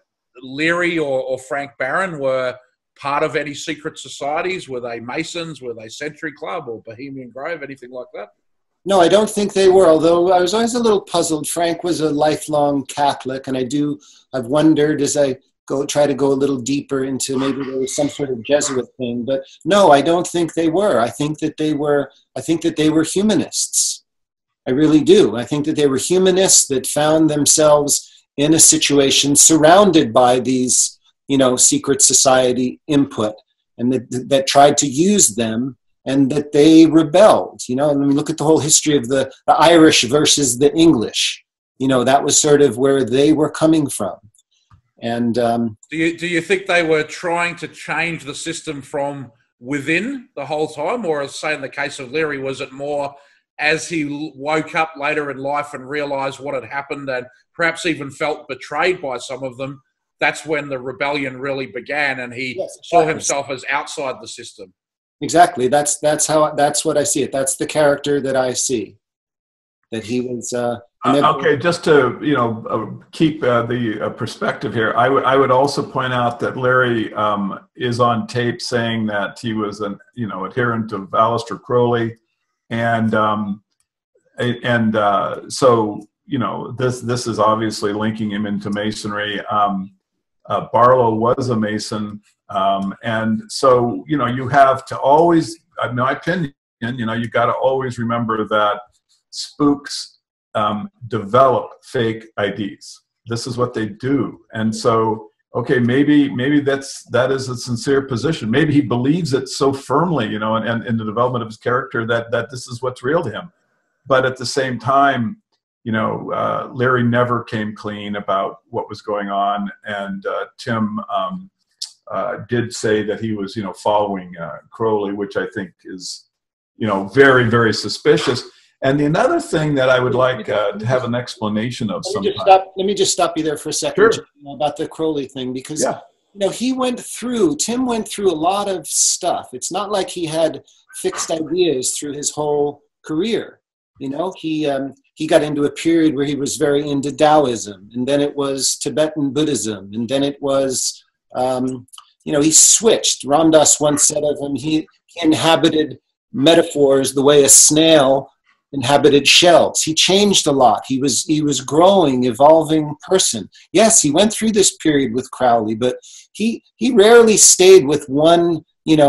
Leary or Frank Barron were part of any secret societies? Were they Masons? Were they Century Club or Bohemian Grove? Anything like that? No, I don't think they were, although I was always a little puzzled. Frank was a lifelong Catholic, and I've wondered as I try to go a little deeper into maybe there was some sort of Jesuit thing. But no, I don't think they were. I think that they were humanists. I really do. I think that they were humanists that found themselves in a situation surrounded by these, you know, secret society input, and that tried to use them, and that they rebelled. You know, and I mean, look at the whole history of the Irish versus the English. You know, that was sort of where they were coming from. And do you think they were trying to change the system from within the whole time, or say in the case of Leary, was it more as he woke up later in life and realized what had happened, and perhaps even felt betrayed by some of them? That's when the rebellion really began, and he saw himself as outside the system. Exactly. That's what I see it. That's the character that I see. That he was. Okay, just to keep the perspective here, I would also point out that Leary is on tape saying that he was an adherent of Aleister Crowley, and so this is obviously linking him into Masonry. Barlow was a Mason, and so you have to always, in my opinion, you got to always remember that spooks develop fake IDs. This is what they do, and so okay, maybe that is a sincere position. Maybe he believes it so firmly, and in the development of his character that this is what's real to him. But at the same time, Leary never came clean about what was going on, and Tim did say that he was, following Crowley, which I think is, very, very suspicious. And another thing that I would like to have an explanation of sometime. Let me just stop you there for a second. Sure. About the Crowley thing, because Tim went through a lot of stuff. It's not like he had fixed ideas through his whole career. He got into a period where he was very into Taoism, and then it was Tibetan Buddhism, and then it was, he switched. Ram Dass once said of him, he inhabited metaphors the way a snail inhabited shells. He changed a lot. He was growing, evolving person. Yes, he went through this period with Crowley, but he rarely stayed with one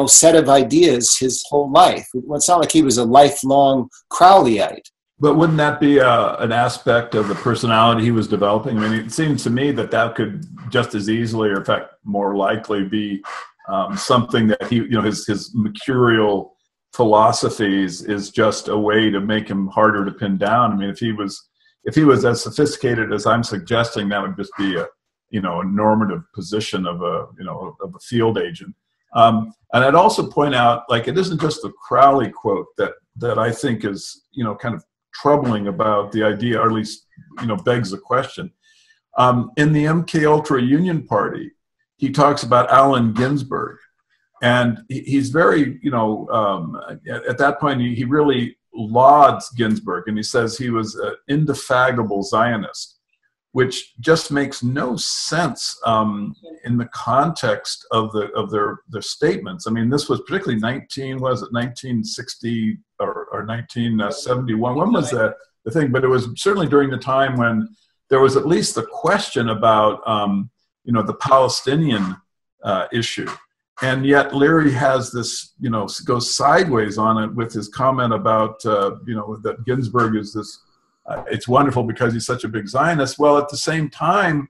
set of ideas his whole life. It's not like he was a lifelong Crowleyite. But wouldn't that be an aspect of the personality he was developing? I mean, it seems to me that could just as easily, or in fact, more likely, be something that he, his mercurial philosophies is just a way to make him harder to pin down. I mean, if he was as sophisticated as I'm suggesting, that would just be a normative position of a field agent. And I'd also point out, it isn't just the Crowley quote that I think is, kind of troubling about the idea, or at least, begs the question. In the MK Union Party, he talks about Allen Ginsberg, and he's very, at that point, he really lauds Ginsberg, and he says he was an indefatigable Zionist, which just makes no sense in the context of their statements. I mean, this was particularly 1960 or 1971. When was that the thing? But it was certainly during the time when there was at least the question about the Palestinian issue. And yet Leary has this, goes sideways on it with his comment about, that Ginsberg is this, it's wonderful because he's such a big Zionist. Well, at the same time,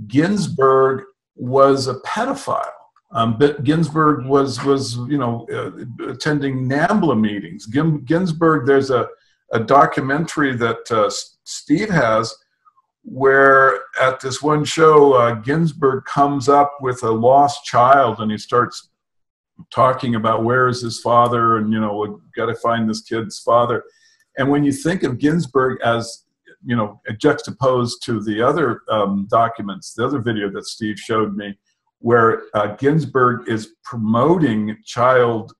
Ginsberg was a pedophile. But Ginsberg was attending NAMBLA meetings. Ginsberg, there's a documentary that Steve has, where at this one show, Ginsberg comes up with a lost child, and he starts talking about where is his father, and, you know, we got to find this kid's father. And when you think of Ginsburg as, you know, juxtaposed to the other documents, the other video that Steve showed me, where Ginsburg is promoting child,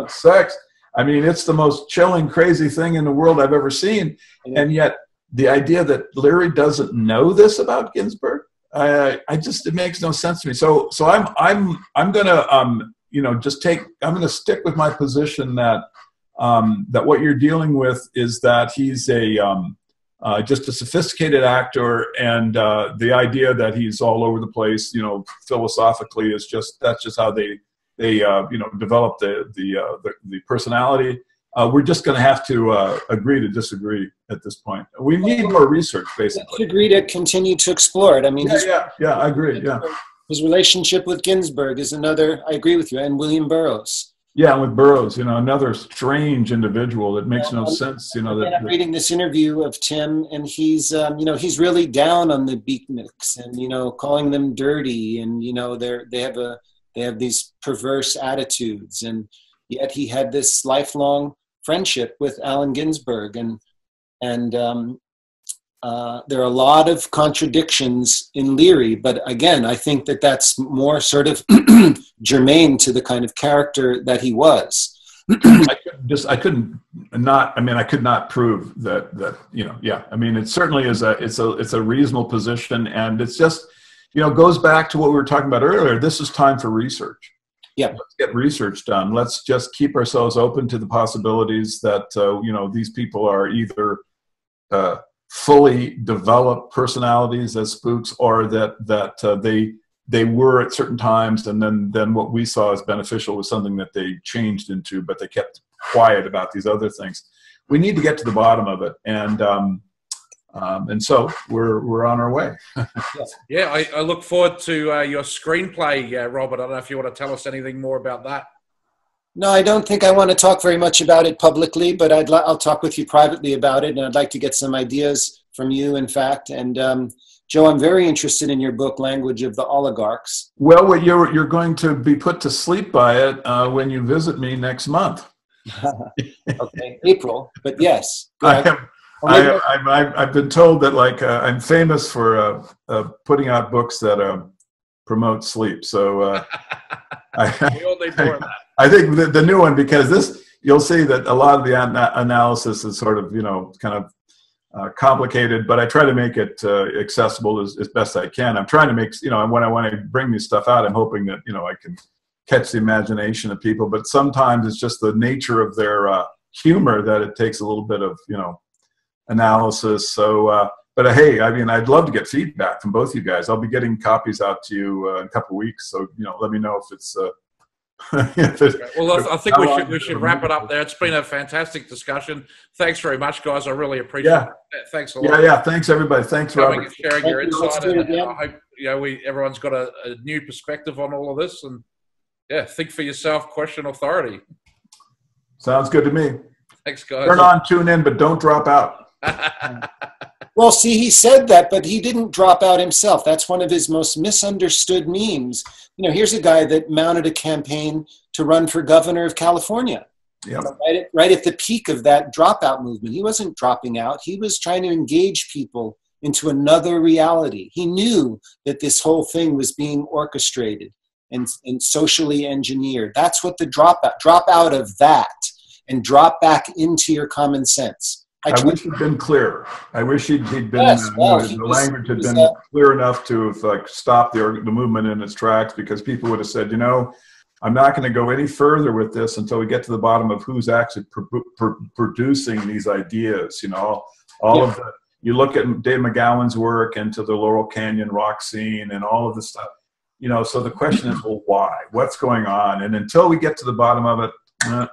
sex. I mean, it's the most chilling, crazy thing in the world I've ever seen. And yet the idea that Leary doesn't know this about Ginsburg, it makes no sense to me. So I'm gonna, you know, I'm gonna stick with my position that that what you're dealing with is that he's just a sophisticated actor, and the idea that he's all over the place, you know, philosophically is that's just how they you know, develop the personality. We're just going to have to agree to disagree at this point. We need more research, basically. Let's agree to continue to explore it. I mean, yeah, I agree. Yeah, his relationship with Ginsburg is another. I agree with you, and William Burroughs. Yeah, with Burroughs, you know, another strange individual that makes no sense. You know, I'm reading this interview of Tim, and he's, you know, he's really down on the beatniks, and, you know, calling them dirty, and, you know, they have these perverse attitudes, and yet he had this lifelong friendship with Allen Ginsberg, and there are a lot of contradictions in Leary, but again, I think that that's more sort of germane to the kind of character that he was. I could not prove that, you know, yeah. I mean, it certainly is it's a reasonable position, and it's just, you know, goes back to what we were talking about earlier. This is time for research. Yeah. Let's get research done. Let's just keep ourselves open to the possibilities that, you know, these people are either fully developed personalities as spooks, or that they were at certain times, and then what we saw as beneficial was something that they changed into, but they kept quiet about these other things. We need to get to the bottom of it, and so we're on our way. Yeah, I look forward to your screenplay, Robert. I don't know if you want to tell us anything more about that. No, I don't think I want to talk very much about it publicly, but I'll talk with you privately about it, and I'd like to get some ideas from you, in fact. And Joe, I'm very interested in your book, Language of the Oligarchs. Well, you're going to be put to sleep by it when you visit me next month. Okay, April, but yes. I've been told that, like, I'm famous for putting out books that promote sleep. So we all need more of that. I think the new one, because you'll see that a lot of the analysis is sort of, you know, kind of complicated, but I try to make it accessible as best I can. I'm trying to make, you know, when I bring this stuff out, I'm hoping that, you know, I can catch the imagination of people, but sometimes it's just the nature of their humor that it takes a little bit of, you know, analysis. So, but hey, I mean, I'd love to get feedback from both you guys. I'll be getting copies out to you in a couple of weeks. So, you know, let me know if it's, well, I think we should wrap it up there. It's been a fantastic discussion. Thanks very much, guys. I really appreciate it. Thanks a lot. Yeah. Thanks, everybody. Thanks, Robert. And sharing your insight. And I hope, you know, everyone's got a new perspective on all of this. And yeah, think for yourself. Question authority. Sounds good to me. Thanks, guys. Turn on, tune in, but don't drop out. Well, see, he said that, but he didn't drop out himself. That's one of his most misunderstood memes. You know, here's a guy that mounted a campaign to run for governor of California. Yep. Right at the peak of that dropout movement. He wasn't dropping out. He was trying to engage people into another reality. He knew that this whole thing was being orchestrated and socially engineered. That's what the drop out of that and drop back into your common sense. I wish he'd been clearer. I wish he'd been, the language had been clear enough to have, like, stopped the movement in its tracks, because people would have said, you know, I'm not going to go any further with this until we get to the bottom of who's actually producing these ideas. You know, all of the, you look at Dave McGowan's work into the Laurel Canyon rock scene and all of this stuff, you know, so the question is, well, why? What's going on? And until we get to the bottom of it,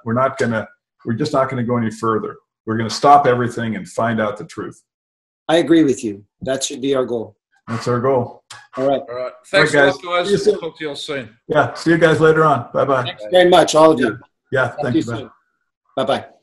we're just not going to go any further. We're going to stop everything and find out the truth. I agree with you. That should be our goal. That's our goal. All right. All right. Thanks a lot, guys. We'll talk to you all soon. Yeah. See you guys later on. Bye-bye. Thanks very much, all of you. Yeah. Thank you. Soon. Bye-bye.